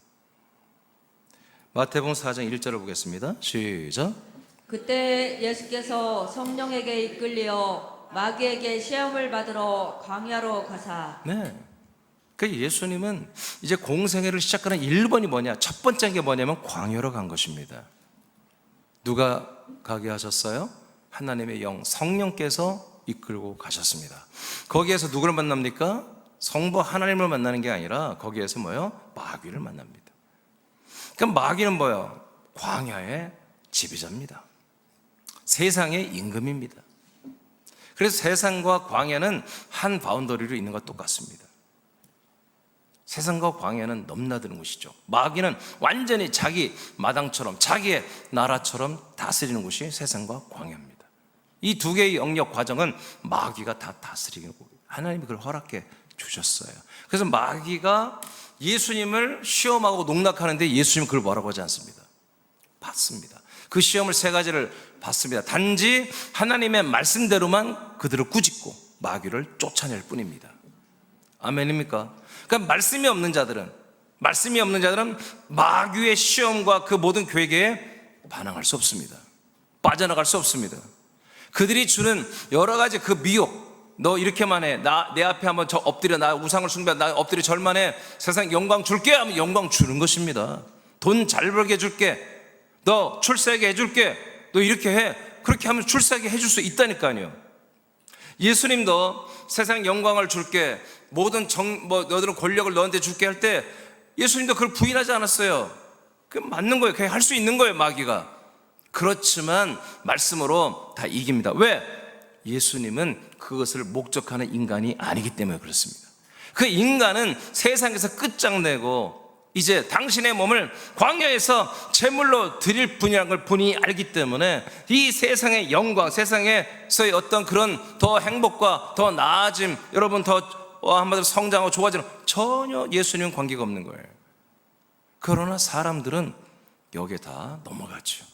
마태복음 4장 1절을 보겠습니다. 시작. 그때 예수께서 성령에게 이끌려 마귀에게 시험을 받으러 광야로 가사. 그 예수님은 이제 공생애를 시작하는 1번이 뭐냐? 첫 번째 게 뭐냐면 광야로 간 것입니다. 누가 가게 하셨어요? 하나님의 영, 성령께서 이끌고 가셨습니다. 거기에서 누구를 만납니까? 성부 하나님을 만나는 게 아니라 거기에서 뭐예요? 마귀를 만납니다. 그럼 마귀는 뭐예요? 광야의 지배자입니다. 세상의 임금입니다. 그래서 세상과 광야는 한 바운더리로 있는 것 똑같습니다. 세상과 광야는 넘나드는 곳이죠. 마귀는 완전히 자기 마당처럼 자기의 나라처럼 다스리는 곳이 세상과 광야입니다. 이 두 개의 영역 과정은 마귀가 다 다스리는 거예요. 하나님이 그걸 허락해 주셨어요. 그래서 마귀가 예수님을 시험하고 농락하는데 예수님은 그걸 뭐라고 하지 않습니다. 받습니다. 그 시험을 세 가지를 받습니다. 단지 하나님의 말씀대로만 그들을 꾸짖고 마귀를 쫓아낼 뿐입니다. 아멘입니까? 그러니까 말씀이 없는 자들은 마귀의 시험과 그 모든 계획에 반항할 수 없습니다. 빠져나갈 수 없습니다. 그들이 주는 여러 가지 그 미혹, 너 이렇게만 해, 내 앞에 한번 저 엎드려, 나 우상을 숭배, 나 엎드려 절만해, 세상 영광 줄게 하면 영광 주는 것입니다. 돈 잘 벌게 해줄게, 너 출세하게 해줄게, 너 이렇게 해, 그렇게 하면 출세하게 해줄 수 있다니까요. 예수님도 세상 영광을 줄게, 모든 너희들은 권력을 너한테 줄게 할 때 예수님도 그걸 부인하지 않았어요. 그게 맞는 거예요. 그게 할 수 있는 거예요, 마귀가. 그렇지만 말씀으로 다 이깁니다. 왜? 예수님은 그것을 목적하는 인간이 아니기 때문에 그렇습니다. 그 인간은 세상에서 끝장내고 이제 당신의 몸을 광야에서 제물로 드릴 분이라는 걸 본인이 알기 때문에 이 세상의 영광, 세상에서의 어떤 그런 더 행복과 더 나아짐, 여러분 더 한마디로 성장하고 좋아지는, 전혀 예수님은 관계가 없는 거예요. 그러나 사람들은 여기에 다 넘어가죠.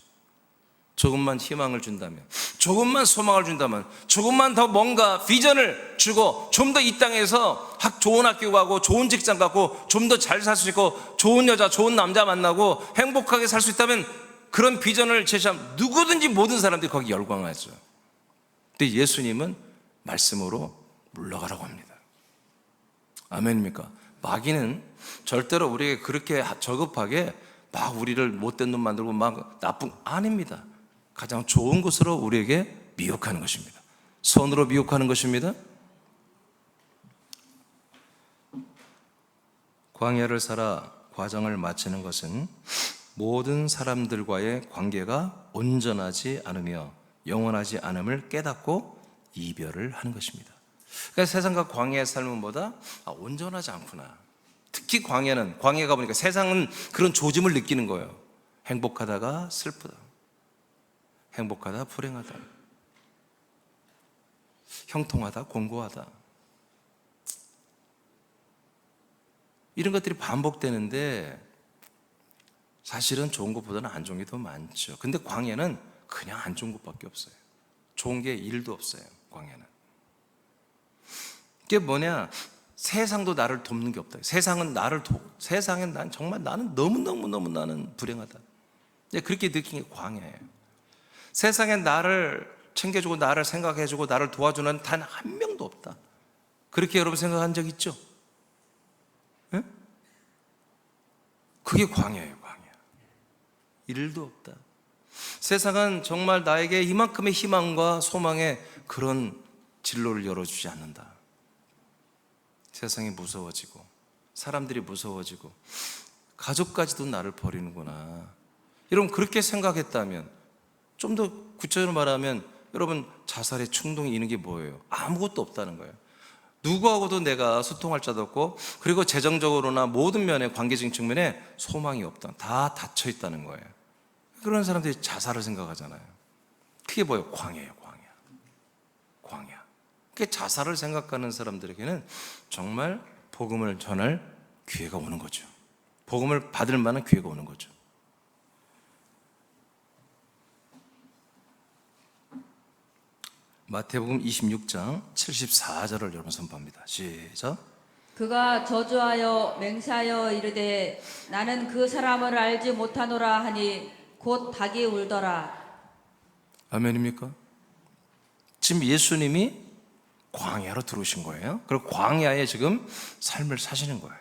조금만 희망을 준다면, 조금만 소망을 준다면, 조금만 더 뭔가 비전을 주고 좀 더 이 땅에서 좋은 학교 가고 좋은 직장 가고 좀 더 잘 살 수 있고 좋은 여자, 좋은 남자 만나고 행복하게 살 수 있다면, 그런 비전을 제시하면 누구든지 모든 사람들이 거기 열광하죠. 근데 예수님은 말씀으로 물러가라고 합니다. 아멘입니까? 마귀는 절대로 우리에게 그렇게 저급하게 막 우리를 못된 놈 만들고 막 나쁜, 아닙니다. 가장 좋은 것으로 우리에게 미혹하는 것입니다. 선으로 미혹하는 것입니다. 광야를 살아 과정을 마치는 것은 모든 사람들과의 관계가 온전하지 않으며 영원하지 않음을 깨닫고 이별을 하는 것입니다. 그러니까 세상과 광야의 삶은 뭐다? 온전하지 않구나. 특히 광야가 보니까 세상은 그런 조짐을 느끼는 거예요. 행복하다가 슬프다, 행복하다 불행하다, 형통하다 공고하다, 이런 것들이 반복되는데 사실은 좋은 것보다는 안 좋은 게 더 많죠. 근데 광야는 그냥 안 좋은 것밖에 없어요. 좋은 게 1도 없어요. 광야는 이게 뭐냐, 세상도 나를 돕는 게 없다. 세상은 나를 세상엔 나는 너무너무 나는 불행하다. 그렇게 느낀 게 광야예요. 세상에 나를 챙겨주고 나를 생각해주고 나를 도와주는 단 한 명도 없다. 그렇게 여러분 생각한 적 있죠? 네? 그게 광야예요. 광야. 1도 없다. 세상은 정말 나에게 이만큼의 희망과 소망의 그런 진로를 열어주지 않는다. 세상이 무서워지고 사람들이 무서워지고 가족까지도 나를 버리는구나. 여러분 그렇게 생각했다면, 좀 더 구체적으로 말하면 여러분 자살의 충동이 있는 게 뭐예요? 아무것도 없다는 거예요. 누구하고도 내가 소통할 자도 없고, 그리고 재정적으로나 모든 면에 관계적인 측면에 소망이 없다. 다 닫혀 있다는 거예요. 그런 사람들이 자살을 생각하잖아요. 그게 뭐예요? 광야예요. 광야. 그 자살을 생각하는 사람들에게는 정말 복음을 전할 기회가 오는 거죠. 복음을 받을 만한 기회가 오는 거죠. 마태복음 26장 74절을 여러분 선포합니다. 시작. 그가 저주하여 맹세하여 이르되 나는 그 사람을 알지 못하노라 하니 곧 닭이 울더라. 아멘입니까? 지금 예수님이 광야로 들어오신 거예요. 그리고 광야에 지금 삶을 사시는 거예요.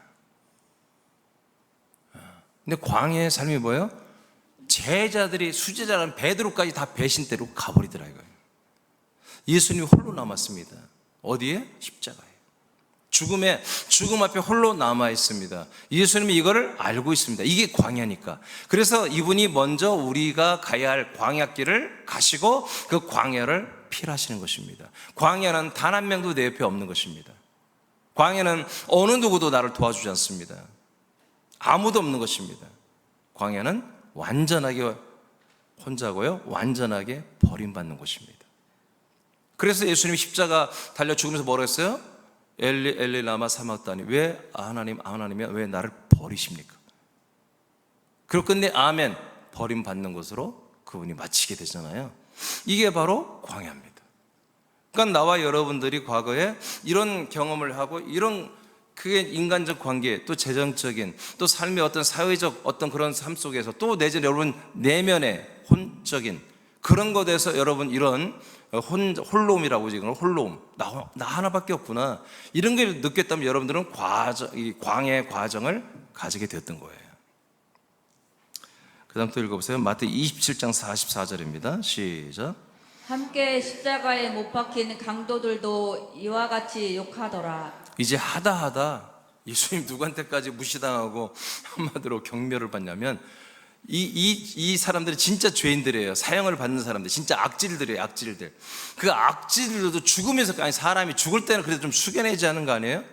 근데 광야의 삶이 뭐예요? 제자들이 수제자라는 베드로까지 다 배신대로 가버리더라 이거예요. 예수님이 홀로 남았습니다. 어디에? 십자가에. 죽음 앞에 홀로 남아 있습니다. 예수님이 이거를 알고 있습니다. 이게 광야니까. 그래서 이분이 먼저 우리가 가야 할 광야길을 가시고 그 광야를 필하시는 것입니다. 광야는 단 한 명도 내 옆에 없는 것입니다. 광야는 어느 누구도 나를 도와주지 않습니다. 아무도 없는 것입니다. 광야는 완전하게 혼자고요, 완전하게 버림받는 곳입니다. 그래서 예수님이 십자가 달려 죽으면서 뭐라고 했어요? 엘리 엘리 라마 사막다니, 왜 하나님 하나님이야 왜 나를 버리십니까? 그리고 끝내 아멘, 버림받는 것으로 그분이 마치게 되잖아요. 이게 바로 광야입니다. 그러니까 나와 여러분들이 과거에 이런 경험을 하고 이런, 그게 인간적 관계, 또 재정적인, 또 삶의 어떤 사회적 어떤 그런 삶 속에서, 또 내지는 여러분 내면의 혼적인 그런 것에 대해서 여러분 이런 홀로움이라고 지금 홀로움, 나 하나밖에 없구나, 이런 걸 느꼈다면 여러분들은 이 광야의 과정을 가지게 되었던 거예요. 그 다음 또 읽어보세요. 마태 27장 44절입니다 시작. 함께 십자가에 못 박힌 강도들도 이와 같이 욕하더라. 이제 하다 예수님 누구한테까지 무시당하고 한마디로 경멸을 받냐면, 이 사람들이 진짜 죄인들이에요. 사형을 받는 사람들, 진짜 악질들이에요. 악질들. 그 악질들도 죽으면서, 아니 사람이 죽을 때는 그래도 좀 숙여내지 않은 거 아니에요?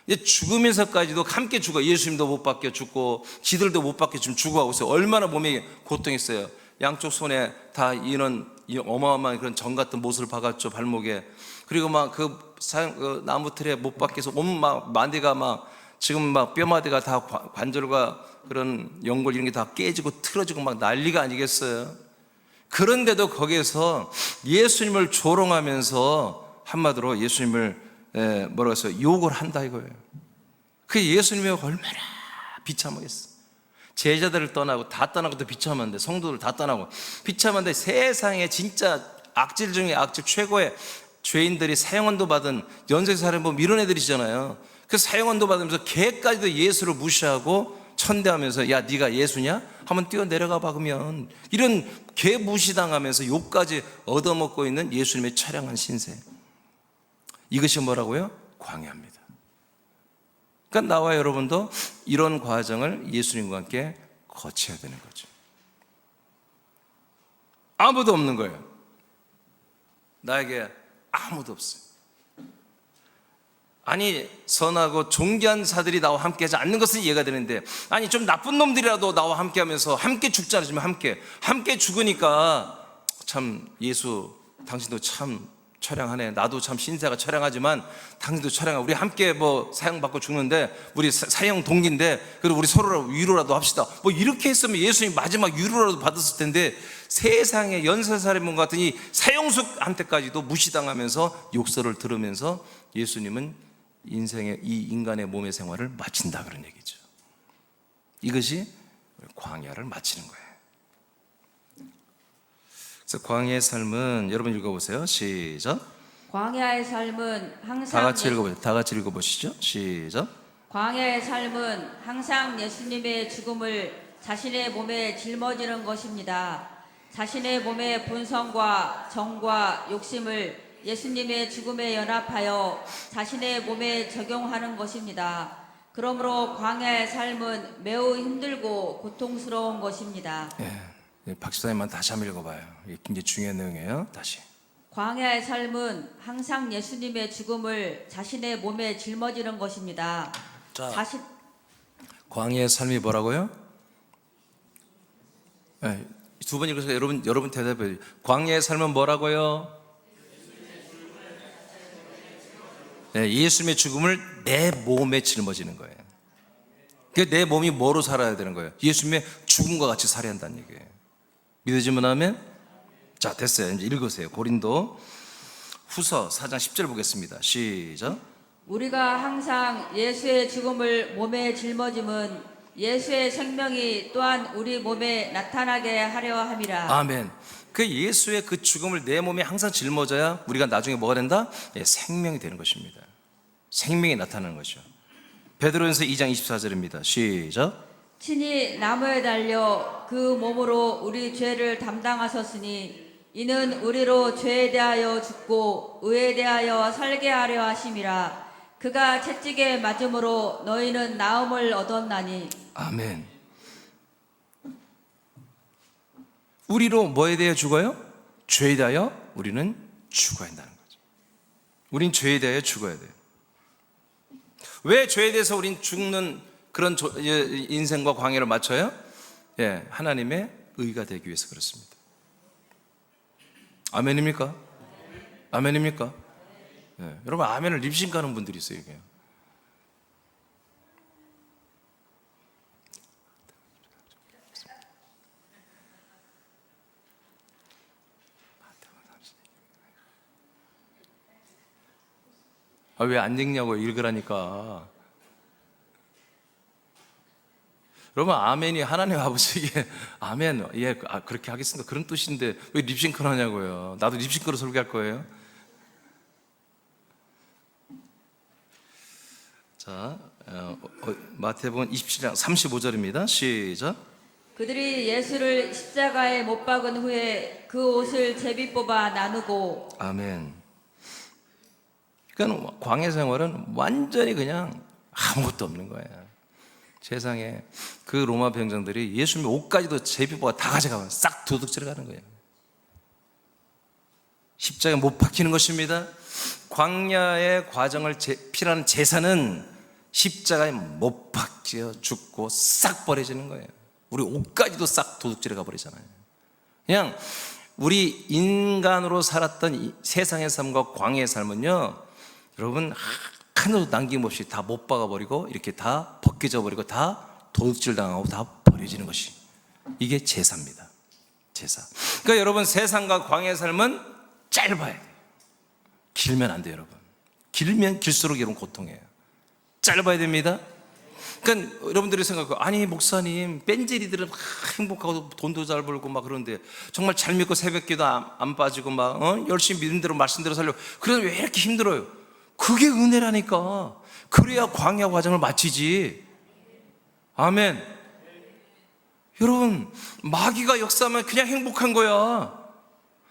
이제 죽으면서까지도 함께 죽어. 예수님도 못 박혀 죽고 지들도 못 박혀 지금 죽어가고 있어요. 얼마나 몸에 고통했어요. 양쪽 손에 다 이런 어마어마한 그런 정 같은 못을 박았죠, 발목에. 그리고 막 그 나무 틀에 못 박혀서 온 막 마디가 막 지금 막 뼈마디가 다 관절과 그런 연골 이런 게 다 깨지고 틀어지고 막 난리가 아니겠어요? 그런데도 거기에서 예수님을 조롱하면서 한마디로 예수님을 뭐라고 했어요? 욕을 한다 이거예요. 그 예수님이 얼마나 비참하겠어. 제자들을 떠나고 다 떠나고 또 비참한데, 성도들 다 떠나고 비참한데, 세상에 진짜 악질 중에 악질 최고의 죄인들이 사형언도 받은 연쇄살인 뭐 이런 애들이잖아요. 그 사형언도 받으면서 걔까지도 예수를 무시하고 천대하면서, 야 네가 예수냐? 한번 뛰어 내려가 봐. 그러면 이런 개 무시당하면서 욕까지 얻어먹고 있는 예수님의 처량한 신세, 이것이 뭐라고요? 광야입니다. 그러니까 나와 여러분도 이런 과정을 예수님과 함께 거쳐야 되는 거죠. 아무도 없는 거예요. 나에게 아무도 없어요. 아니 선하고 존귀한 자들이 나와 함께하지 않는 것은 이해가 되는데, 아니 좀 나쁜 놈들이라도 나와 함께하면서 함께 죽지 않으시면 함께 죽으니까, 참 예수 당신도 참 처량하네, 나도 참 신세가 처량하지만 당신도 처량하고, 우리 함께 뭐 사형받고 죽는데 우리 사형 동기인데 그리고 우리 서로 위로라도 합시다, 뭐 이렇게 했으면 예수님 마지막 위로라도 받았을 텐데, 세상에 연쇄살인범 같은 이 사형수한테까지도 무시당하면서 욕설을 들으면서 예수님은 인생의 이 인간의 몸의 생활을 마친다, 그런 얘기죠. 이것이 광야를 마치는 거예요. 그래서 광야의 삶은, 여러분 읽어보세요 시작. 광야의 삶은 항상 다 같이 읽어보시죠 시작. 광야의 삶은 항상 예수님의 죽음을 자신의 몸에 짊어지는 것입니다. 자신의 몸의 본성과 정과 욕심을 예수님의 죽음에 연합하여 자신의 몸에 적용하는 것입니다. 그러므로 광야의 삶은 매우 힘들고 고통스러운 것입니다. 박 집사님만 다시 한번 읽어봐요. 이게 굉장히 중요한 내용이에요. 다시. 광야의 삶은 항상 예수님의 죽음을 자신의 몸에 짊어지는 것입니다. 자, 광야의 삶이 뭐라고요? 두 번 읽어서 여러분 대답해요. 광야의 삶은 뭐라고요? 예수님의 죽음을 내 몸에 짊어지는 거예요. 내 몸이 뭐로 살아야 되는 거예요? 예수님의 죽음과 같이 살아야 한다는 얘기예요. 믿어지면 하면? 자, 됐어요. 이제 읽으세요. 고린도 후서 4장 10절 보겠습니다. 시작. 우리가 항상 예수의 죽음을 몸에 짊어짐은 예수의 생명이 또한 우리 몸에 나타나게 하려 함이라. 아멘. 그 예수의 그 죽음을 내 몸에 항상 짊어져야 우리가 나중에 뭐가 된다? 생명이 되는 것입니다. 생명이 나타나는 것이죠. 베드로전서 2장 24절입니다. 시작. 친히 나무에 달려 그 몸으로 우리 죄를 담당하셨으니 이는 우리로 죄에 대하여 죽고 의에 대하여 살게 하려 하심이라. 그가 채찍에 맞음으로 너희는 나음을 얻었나니. 아멘. 우리로 뭐에 대해 죽어요? 죄에 대하여 우리는 죽어야 한다는 거죠. 우린 죄에 대하여 죽어야 돼요. 왜 죄에 대해서 우린 죽는 그런 인생과 광야를 맞춰요? 예, 하나님의 의가 되기 위해서 그렇습니다. 아멘입니까? 아멘입니까? 예, 여러분 아멘을 립싱크하는 분들이 있어요. 이게. 왜 안 읽냐고 읽으라니까. 여러분 아멘이 하나님 아버지에게 아멘, 예, 그렇게 하겠습니다, 그런 뜻인데 왜 립싱크를 하냐고요. 나도 립싱크로 설교할 거예요. 자, 마태복음 27장 35절입니다 시작. 그들이 예수를 십자가에 못 박은 후에 그 옷을 제비 뽑아 나누고. 아멘. 그러니까 광야 생활은 완전히 그냥 아무것도 없는 거예요. 세상에 그 로마 병정들이 예수님의 옷까지도 제비뽑아 다 가져가면 싹 도둑질을 가는 거예요. 십자가에 못 박히는 것입니다. 광야의 과정을 필요한 제사는 십자가에 못 박혀 죽고 싹 버려지는 거예요. 우리 옷까지도 싹 도둑질해 가버리잖아요. 그냥 우리 인간으로 살았던 이 세상의 삶과 광야의 삶은요, 여러분 하나도 남김없이 다 못 박아버리고 이렇게 다 벗겨져 버리고 다 도둑질 당하고 다 버려지는 것이, 이게 제사입니다. 제사. 그러니까 여러분 세상과 광야의 삶은 짧아야 돼요. 길면 안 돼요. 여러분 길면 길수록 여러분 고통이에요. 짧아야 됩니다. 그러니까 여러분들이 생각하고, 아니 목사님 뺀질이들은 막 행복하고 돈도 잘 벌고 막 그런데 정말 잘 믿고 새벽기도 안 빠지고 막 열심히 믿는 대로 말씀대로 살려고, 그래서 왜 이렇게 힘들어요? 그게 은혜라니까. 그래야 광야 과정을 마치지. 아멘. 여러분 마귀가 역사하면 그냥 행복한 거야.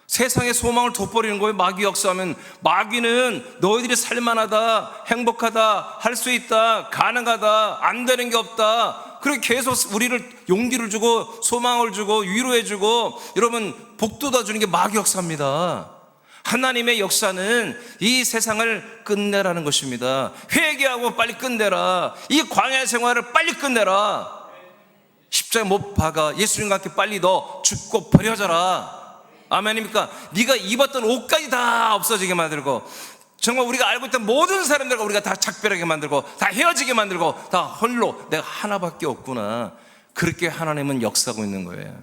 세상의 소망을 돋버리는 거예요. 마귀 역사하면. 마귀는 너희들이 살만하다, 행복하다, 할 수 있다, 가능하다, 안 되는 게 없다, 그렇게 계속 우리를 용기를 주고 소망을 주고 위로해 주고 여러분 복 돋아주는 게 마귀 역사입니다. 하나님의 역사는 이 세상을 끝내라는 것입니다. 회개하고 빨리 끝내라. 이 광야 생활을 빨리 끝내라. 십자가에 못 박아 예수님과 함께 빨리 너 죽고 버려져라. 아멘입니까? 네가 입었던 옷까지 다 없어지게 만들고, 정말 우리가 알고 있던 모든 사람들과 우리가 다 작별하게 만들고 다 헤어지게 만들고 다 홀로 내가 하나밖에 없구나. 그렇게 하나님은 역사하고 있는 거예요.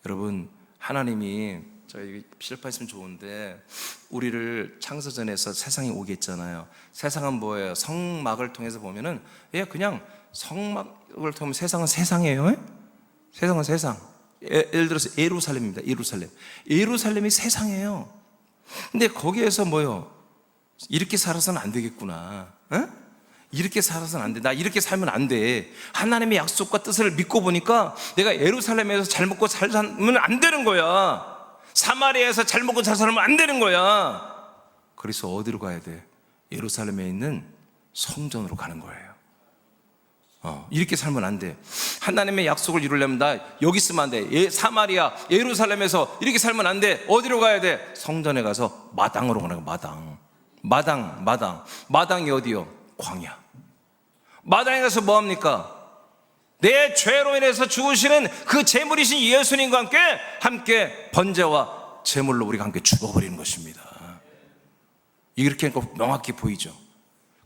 여러분 하나님이, 저희 실파 있으면 좋은데, 우리를 창세전에서 세상에 오게 했잖아요. 세상은 뭐예요? 성막을 통해서 보면은 그냥 성막을 통하면 세상은 세상이에요. 세상은 세상. 예를 들어서 예루살렘입니다. 예루살렘이 세상이에요. 근데 거기에서 뭐요? 이렇게 살아서는 안 되겠구나. 이렇게 살아서는 안 돼. 나 이렇게 살면 안 돼. 하나님의 약속과 뜻을 믿고 보니까 내가 예루살렘에서 잘 먹고 잘 살면 안 되는 거야. 사마리아에서 잘 먹고 잘 살면 안 되는 거야. 그래서 어디로 가야 돼? 예루살렘에 있는 성전으로 가는 거예요. 이렇게 살면 안 돼. 하나님의 약속을 이루려면 나 여기 있으면 안 돼. 사마리아, 예루살렘에서 이렇게 살면 안 돼. 어디로 가야 돼? 성전에 가서 마당으로 가는 거야. 마당이 어디요? 광야. 마당에 가서 뭐 합니까? 내 죄로 인해서 죽으시는 그 제물이신 예수님과 함께 번제와 제물로 우리가 함께 죽어버리는 것입니다. 이렇게 명확히 보이죠.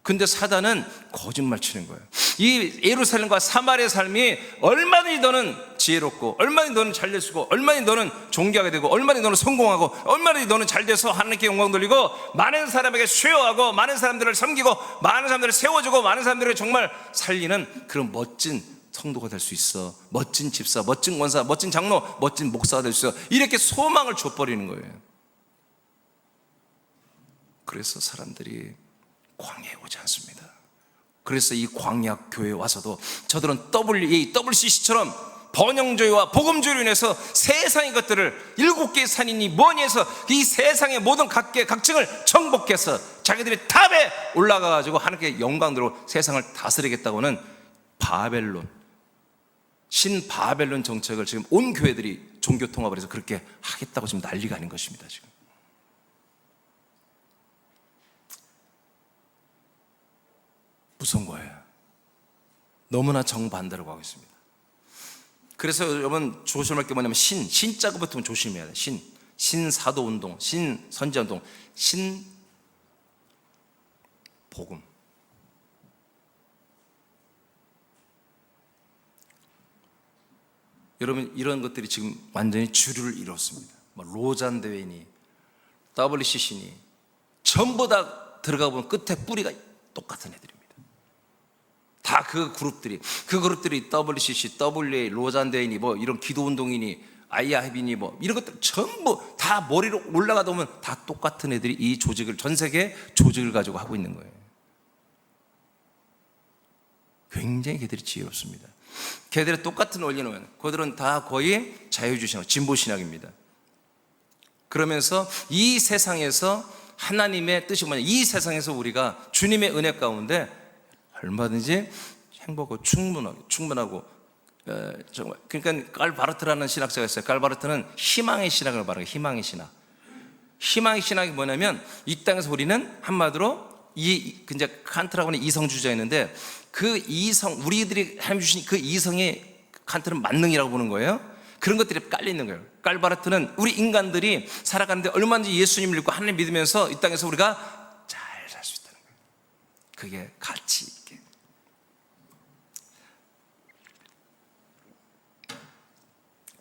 근데 사단은 거짓말 치는 거예요. 이 예루살렘과 사마리아의 삶이 얼마든지 너는 지혜롭고, 얼마든지 너는 잘 되시고, 얼마든지 너는 존귀하게 되고, 얼마든지 너는 성공하고, 얼마든지 너는 잘 돼서 하나님께 영광 돌리고, 많은 사람에게 쉐어하고, 많은 사람들을 섬기고, 많은 사람들을 세워주고, 많은 사람들을 정말 살리는 그런 멋진 성도가 될 수 있어. 멋진 집사, 멋진 권사, 멋진 장로, 멋진 목사가 될 수 있어. 이렇게 소망을 줘버리는 거예요. 그래서 사람들이 광야에 오지 않습니다. 그래서 이 광야 교회에 와서도 저들은 WCC처럼 번영조회와 복음조회로 인해서 세상의 것들을 7개의 산이니 뭐니 해서 이 세상의 모든 각층을 정복해서 자기들이 탑에 올라가가지고 하나님께 영광으로 세상을 다스리겠다고는 바벨론, 신바벨론 정책을 지금 온 교회들이 종교통합을 해서 그렇게 하겠다고 지금 난리가 아닌 것입니다. 지금 무서운 거예요. 너무나 정반대로 가고 있습니다. 그래서 여러분 조심할 게 뭐냐면 신자부터 조심해야 돼. 신사도운동, 신선지운동, 신복음. 여러분 이런 것들이 지금 완전히 주류를 이뤘습니다. 뭐 로잔 대회니 WCC니 전부 다 들어가 보면 끝에 뿌리가 똑같은 애들입니다. 다 그 그룹들이 WCC, WA, 로잔 대회니 뭐 이런 기도운동이니 IIB니 뭐 이런 것들 전부 다 머리로 올라가다 보면 다 똑같은 애들이 이 조직을, 전 세계 조직을 가지고 하고 있는 거예요. 굉장히 걔들이 지혜롭습니다. 걔들의 똑같은 원리는 그들은 다 거의 자유주의신학, 진보신학입니다. 그러면서 이 세상에서 하나님의 뜻이 뭐냐, 이 세상에서 우리가 주님의 은혜 가운데 얼마든지 행복하고 충분하고 정말. 그러니까 깔바르트라는 신학자가 있어요. 깔바르트는 희망의 신학을 말해요. 희망의 신학. 희망의 신학이 뭐냐면 이 땅에서 우리는 한마디로 이제 칸트라고 하는 이성주의자였는데 그 이성, 우리들이 하나님 주신 그 이성의 칸트는 만능이라고 보는 거예요. 그런 것들이 깔려 있는 거예요. 깔바르트는 우리 인간들이 살아가는데 얼마든지 예수님을 믿고 하나님 믿으면서 이 땅에서 우리가 잘 살 수 있다는 거예요. 그게 가치 있게.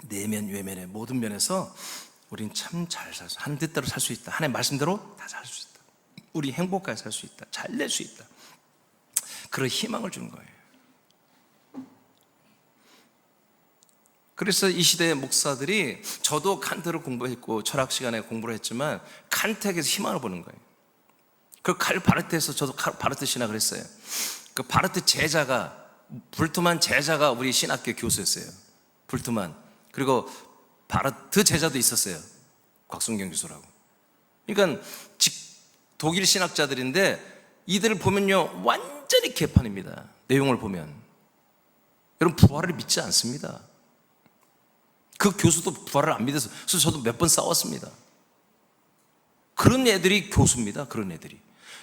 내면 외면의 모든 면에서 우리는 참 잘 살 수, 하나님 뜻대로 살 수 있다. 하나님 말씀대로 다 살 수 있다. 우리 행복하게 살 수 있다. 잘 낼 수 있다. 그런 희망을 주는 거예요. 그래서 이 시대의 목사들이, 저도 칸트를 공부했고 철학 시간에 공부를 했지만 칸트에게서 희망을 보는 거예요. 그 바르트에서 저도 바르트 신학을 했어요. 그 바르트 제자가, 불트만 제자가 우리 신학교 교수였어요. 불트만. 그리고 바르트 제자도 있었어요. 곽순경 교수라고. 그러니까 독일 신학자들인데 이들을 보면요 완전히 개판입니다. 내용을 보면 여러분 부활을 믿지 않습니다. 그 교수도 부활을 안 믿어서, 그래서 저도 몇 번 싸웠습니다. 그런 애들이 교수입니다. 그런 애들이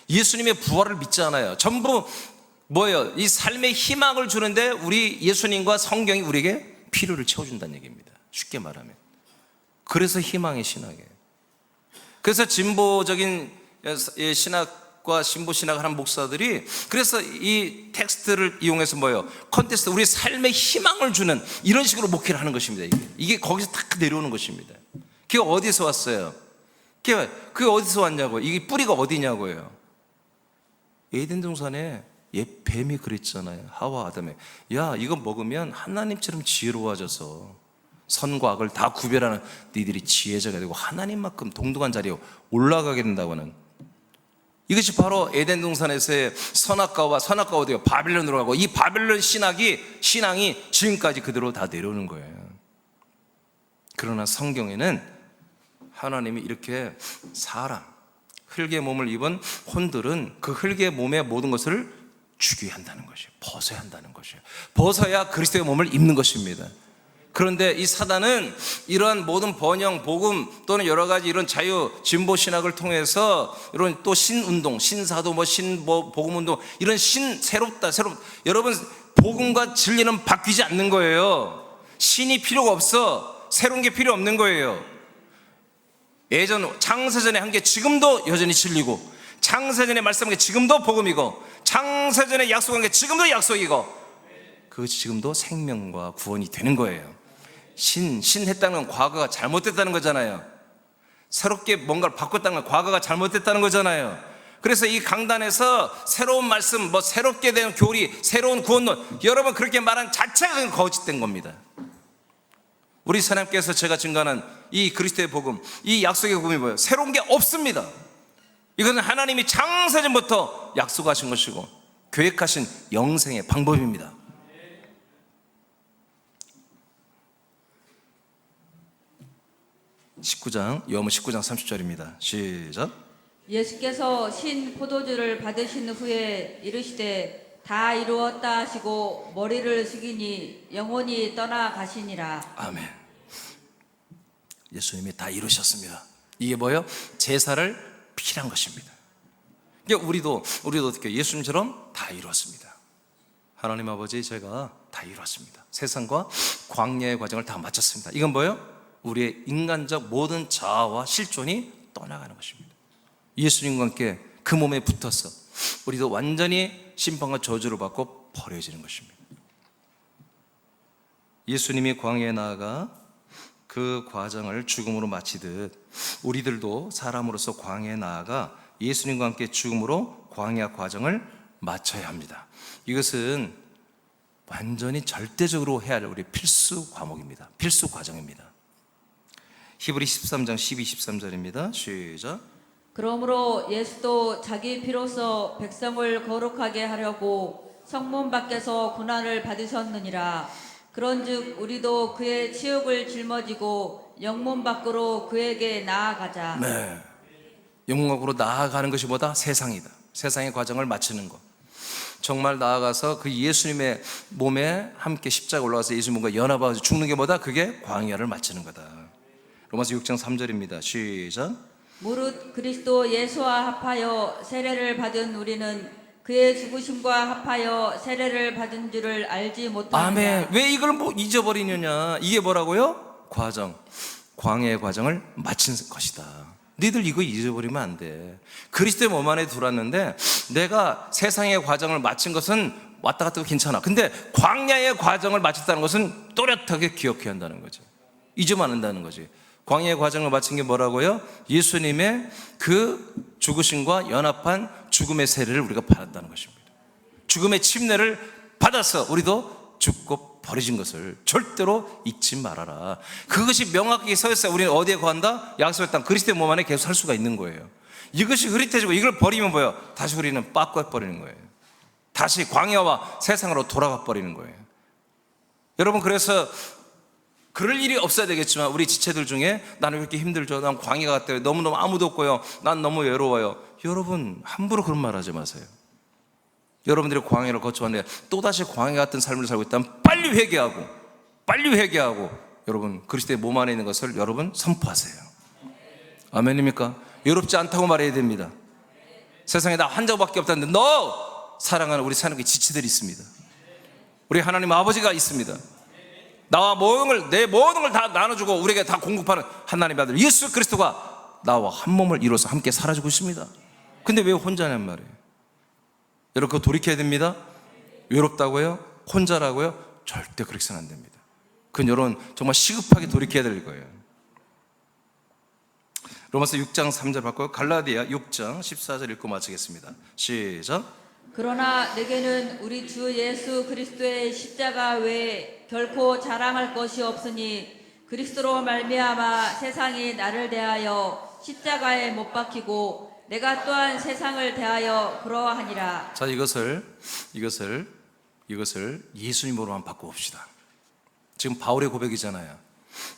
예수님의 부활을 믿지 않아요. 전부 뭐예요? 이 삶의 희망을 주는데 우리 예수님과 성경이 우리에게 필요를 채워준다는 얘기입니다. 쉽게 말하면. 그래서 희망의 신학이에요. 그래서 진보적인 신학과 신보신학을 한 목사들이 그래서 이 텍스트를 이용해서 뭐예요? 컨텍스트, 우리 삶의 희망을 주는 이런 식으로 목회를 하는 것입니다. 이게 거기서 딱 내려오는 것입니다. 그게 어디서 왔어요? 그게 어디서 왔냐고요? 이게 뿌리가 어디냐고요? 에덴 동산에 옛 뱀이 그랬잖아요. 하와 아담에, 야 이거 먹으면 하나님처럼 지혜로워져서 선과 악을 다 구별하는 너희들이 지혜자가 되고 하나님만큼 동등한 자리에 올라가게 된다고는, 이것이 바로 에덴 동산에서의 선악과와 어디요? 바빌론으로 가고, 이 바빌론 신앙이 지금까지 그대로 다 내려오는 거예요. 그러나 성경에는 하나님이 이렇게 사람, 흙의 몸을 입은 혼들은 그 흙의 몸의 모든 것을 죽여야 한다는 것이에요. 벗어야 한다는 것이에요. 벗어야 그리스도의 몸을 입는 것입니다. 그런데 이 사단은 이러한 모든 번영, 복음 또는 여러 가지 이런 자유, 진보 신학을 통해서 이런 또 신운동, 신사도, 복음운동, 이런 새롭다. 여러분, 복음과 진리는 바뀌지 않는 거예요. 신이 필요가 없어. 새로운 게 필요 없는 거예요. 예전 창세전에 한 게 지금도 여전히 진리고, 창세전에 말씀한 게 지금도 복음이고, 창세전에 약속한 게 지금도 약속이고, 그것이 지금도 생명과 구원이 되는 거예요. 신했다는 건 과거가 잘못됐다는 거잖아요. 새롭게 뭔가를 바꿨다는 건 과거가 잘못됐다는 거잖아요. 그래서 이 강단에서 새로운 말씀, 새롭게 된 교리, 새로운 구원론, 여러분 그렇게 말한 자체가 거짓된 겁니다. 우리 하나님께서 제가 증거하는 이 그리스도의 복음, 이 약속의 복음이 뭐예요? 새로운 게 없습니다. 이것은 하나님이 창세전부터 약속하신 것이고 계획하신 영생의 방법입니다. 요한복음 19장 30절입니다. 시작. 예수께서 신 포도주를 받으신 후에 이르시되 다 이루었다 하시고 머리를 숙이니 영혼이 떠나가시니라. 아멘. 예수님이 다 이루셨습니다. 이게 뭐예요? 제사를 필요한 것입니다. 그러니까 우리도 어떻게 예수님처럼 다 이루었습니다. 하나님 아버지, 제가 다 이루었습니다. 세상과 광야의 과정을 다 마쳤습니다. 이건 뭐예요? 우리의 인간적 모든 자아와 실존이 떠나가는 것입니다. 예수님과 함께 그 몸에 붙어서 우리도 완전히 심판과 저주를 받고 버려지는 것입니다. 예수님이 광야에 나아가 그 과정을 죽음으로 마치듯 우리들도 사람으로서 광야에 나아가 예수님과 함께 죽음으로 광야 과정을 마쳐야 합니다. 이것은 완전히 절대적으로 해야 할 우리 필수 과목입니다. 필수 과정입니다. 히브리 13장 12, 13절입니다. 시작. 그러므로 예수도 자기 피로써 백성을 거룩하게 하려고 성문 밖에서 고난을 받으셨느니라. 그런즉 우리도 그의 치욕을 짊어지고 영문 밖으로 그에게 나아가자. 네. 영문학으로 나아가는 것이 뭐다? 세상이다. 세상의 과정을 마치는 것. 정말 나아가서 그 예수님의 몸에 함께 십자가 올라가서 예수님과 연합하고 죽는 게 뭐다? 그게 광야를 마치는 거다. 로마서 6장 3절입니다. 시작. 무릇 그리스도 예수와 합하여 세례를 받은 우리는 그의 죽으심과 합하여 세례를 받은 줄을 알지 못합니다. 아멘. 왜 이걸 뭐 잊어버리느냐? 이게 뭐라고요? 과정. 광야의 과정을 마친 것이다. 너희들 이거 잊어버리면 안 돼. 그리스도의 몸 안에 들어왔는데 내가 세상의 과정을 마친 것은 왔다 갔다 해도 괜찮아. 근데 광야의 과정을 마쳤다는 것은 또렷하게 기억해야 한다는 거죠. 잊으면 안 된다는 거지. 광야의 과정을 마친 게 뭐라고요? 예수님의 그 죽으심과 연합한 죽음의 세례를 우리가 받았다는 것입니다. 죽음의 침례를 받아서 우리도 죽고 버려진 것을 절대로 잊지 말아라. 그것이 명확하게 서 있어야 우리는 어디에 거한다? 약속의 땅 그리스도의 몸 안에 계속 살 수가 있는 거예요. 이것이 흐릿해지고 이걸 버리면 뭐예요? 다시 우리는 빠꾸해 버리는 거예요. 다시 광야와 세상으로 돌아가 버리는 거예요. 여러분, 그래서 그럴 일이 없어야 되겠지만 우리 지체들 중에 나는 왜 이렇게 힘들죠? 난 광야 같아요. 너무너무 아무도 없고요. 난 너무 외로워요. 여러분, 함부로 그런 말 하지 마세요. 여러분들이 광야를 거쳐왔는데 또다시 광야 같은 삶을 살고 있다면 빨리 회개하고 여러분 그리스도의 몸 안에 있는 것을 여러분 선포하세요. 아멘입니까? 외롭지 않다고 말해야 됩니다. 세상에 나 환자밖에 없다는데 너 사랑하는 우리 사는 지체들이 있습니다. 우리 하나님 아버지가 있습니다. 나와 내 모든 걸 다 나눠주고 우리에게 다 공급하는 하나님의 아들 예수 그리스도가 나와 한 몸을 이루어서 함께 살아주고 있습니다. 근데 왜 혼자냔 말이에요. 여러분, 그거 돌이켜야 됩니다. 외롭다고요? 혼자라고요? 절대 그렇게 해서는 안 됩니다. 그건 여러분 정말 시급하게 돌이켜야 될 거예요. 로마서 6장 3절 바꿔요. 갈라디아 6장 14절 읽고 마치겠습니다. 시작. 그러나 내게는 우리 주 예수 그리스도의 십자가 외에 결코 자랑할 것이 없으니 그리스도로 말미암아 세상이 나를 대하여 십자가에 못 박히고 내가 또한 세상을 대하여 그러하니라. 자, 이것을 예수님으로만 바꿔봅시다. 지금 바울의 고백이잖아요.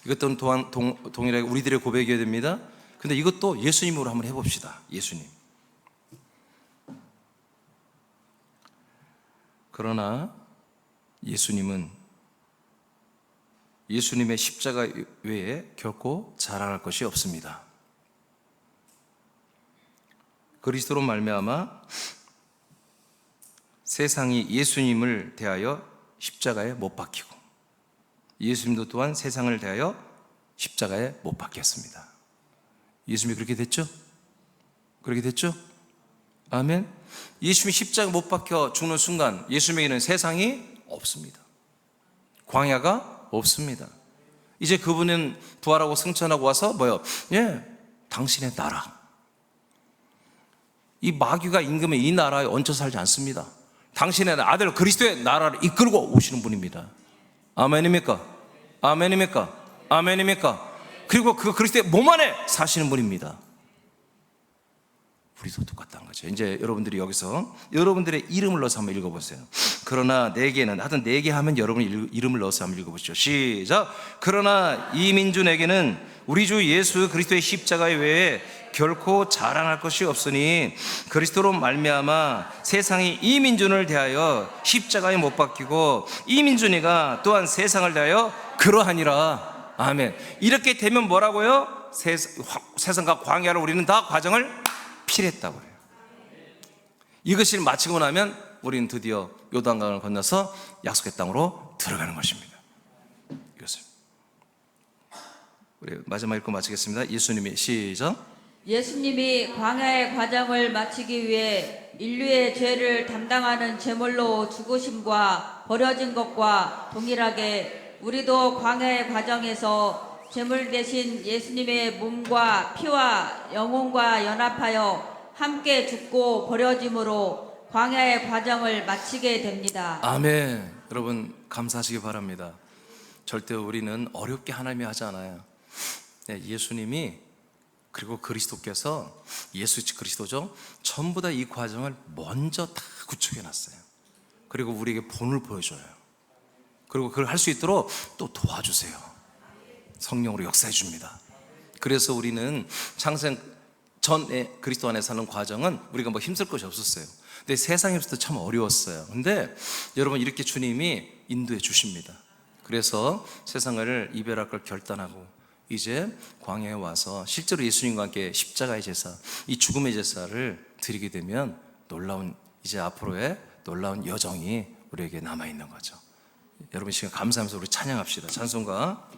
이것 또한 동일하게 우리들의 고백이어야 됩니다. 근데 이것도 예수님으로 한번 해봅시다. 예수님. 그러나 예수님은 예수님의 십자가 외에 결코 자랑할 것이 없습니다. 그리스도로 말미암아 세상이 예수님을 대하여 십자가에 못 박히고 예수님도 또한 세상을 대하여 십자가에 못 박혔습니다. 예수님이 그렇게 됐죠? 그렇게 됐죠? 아멘. 예수님이 십자가에 못 박혀 죽는 순간 예수님에게는 세상이 없습니다. 광야가 없습니다. 이제 그분은 부활하고 승천하고 와서 뭐요? 당신의 나라. 이 마귀가 임금의 이 나라에 얹혀 살지 않습니다. 당신의 아들 그리스도의 나라를 이끌고 오시는 분입니다. 아멘입니까? 아멘입니까? 아멘입니까? 그리고 그 그리스도의 몸 안에 사시는 분입니다. 우리도 똑같다는 거죠. 이제 여러분들이 여기서 여러분들의 이름을 넣어서 한번 읽어보세요. 그러나 내게는, 하여튼 내게 하면 여러분 이름을 넣어서 한번 읽어보시죠. 시작. 그러나 이 민중에게는 우리 주 예수 그리스도의 십자가 외에 결코 자랑할 것이 없으니 그리스도로 말미암아 세상이 이 민중을 대하여 십자가에 못 박히고 이 민중이가 또한 세상을 대하여 그러하니라. 아멘. 이렇게 되면 뭐라고요? 세상과 광야를 우리는 다 과정을 필했다고 해요. 이것을 마치고 나면 우리는 드디어 요단강을 건너서 약속의 땅으로 들어가는 것입니다. 이것을 우리 마지막 읽고 마치겠습니다. 예수님이 시작. 예수님이 광야의 과정을 마치기 위해 인류의 죄를 담당하는 제물로 죽으심과 버려진 것과 동일하게 우리도 광야의 과정에서 제물 대신 예수님의 몸과 피와 영혼과 연합하여 함께 죽고 버려짐으로 광야의 과정을 마치게 됩니다. 아멘. 여러분 감사하시기 바랍니다. 절대 우리는 어렵게 하나님이 하지 않아요. 예수님이 그리고 그리스도께서, 예수 그리스도죠, 전부 다 이 과정을 먼저 다 구축해 놨어요. 그리고 우리에게 본을 보여줘요. 그리고 그걸 할 수 있도록 또 도와주세요. 성령으로 역사해 줍니다. 그래서 우리는 창생 전에 그리스도 안에 사는 과정은 우리가 뭐 힘쓸 것이 없었어요. 근데 세상에서도 참 어려웠어요. 근데 여러분 이렇게 주님이 인도해 주십니다. 그래서 세상을 이별할 걸 결단하고 이제 광야에 와서 실제로 예수님과 함께 십자가의 제사, 이 죽음의 제사를 드리게 되면 놀라운, 이제 앞으로의 놀라운 여정이 우리에게 남아있는 거죠. 여러분 시간 감사하면서 우리 찬양합시다. 찬송가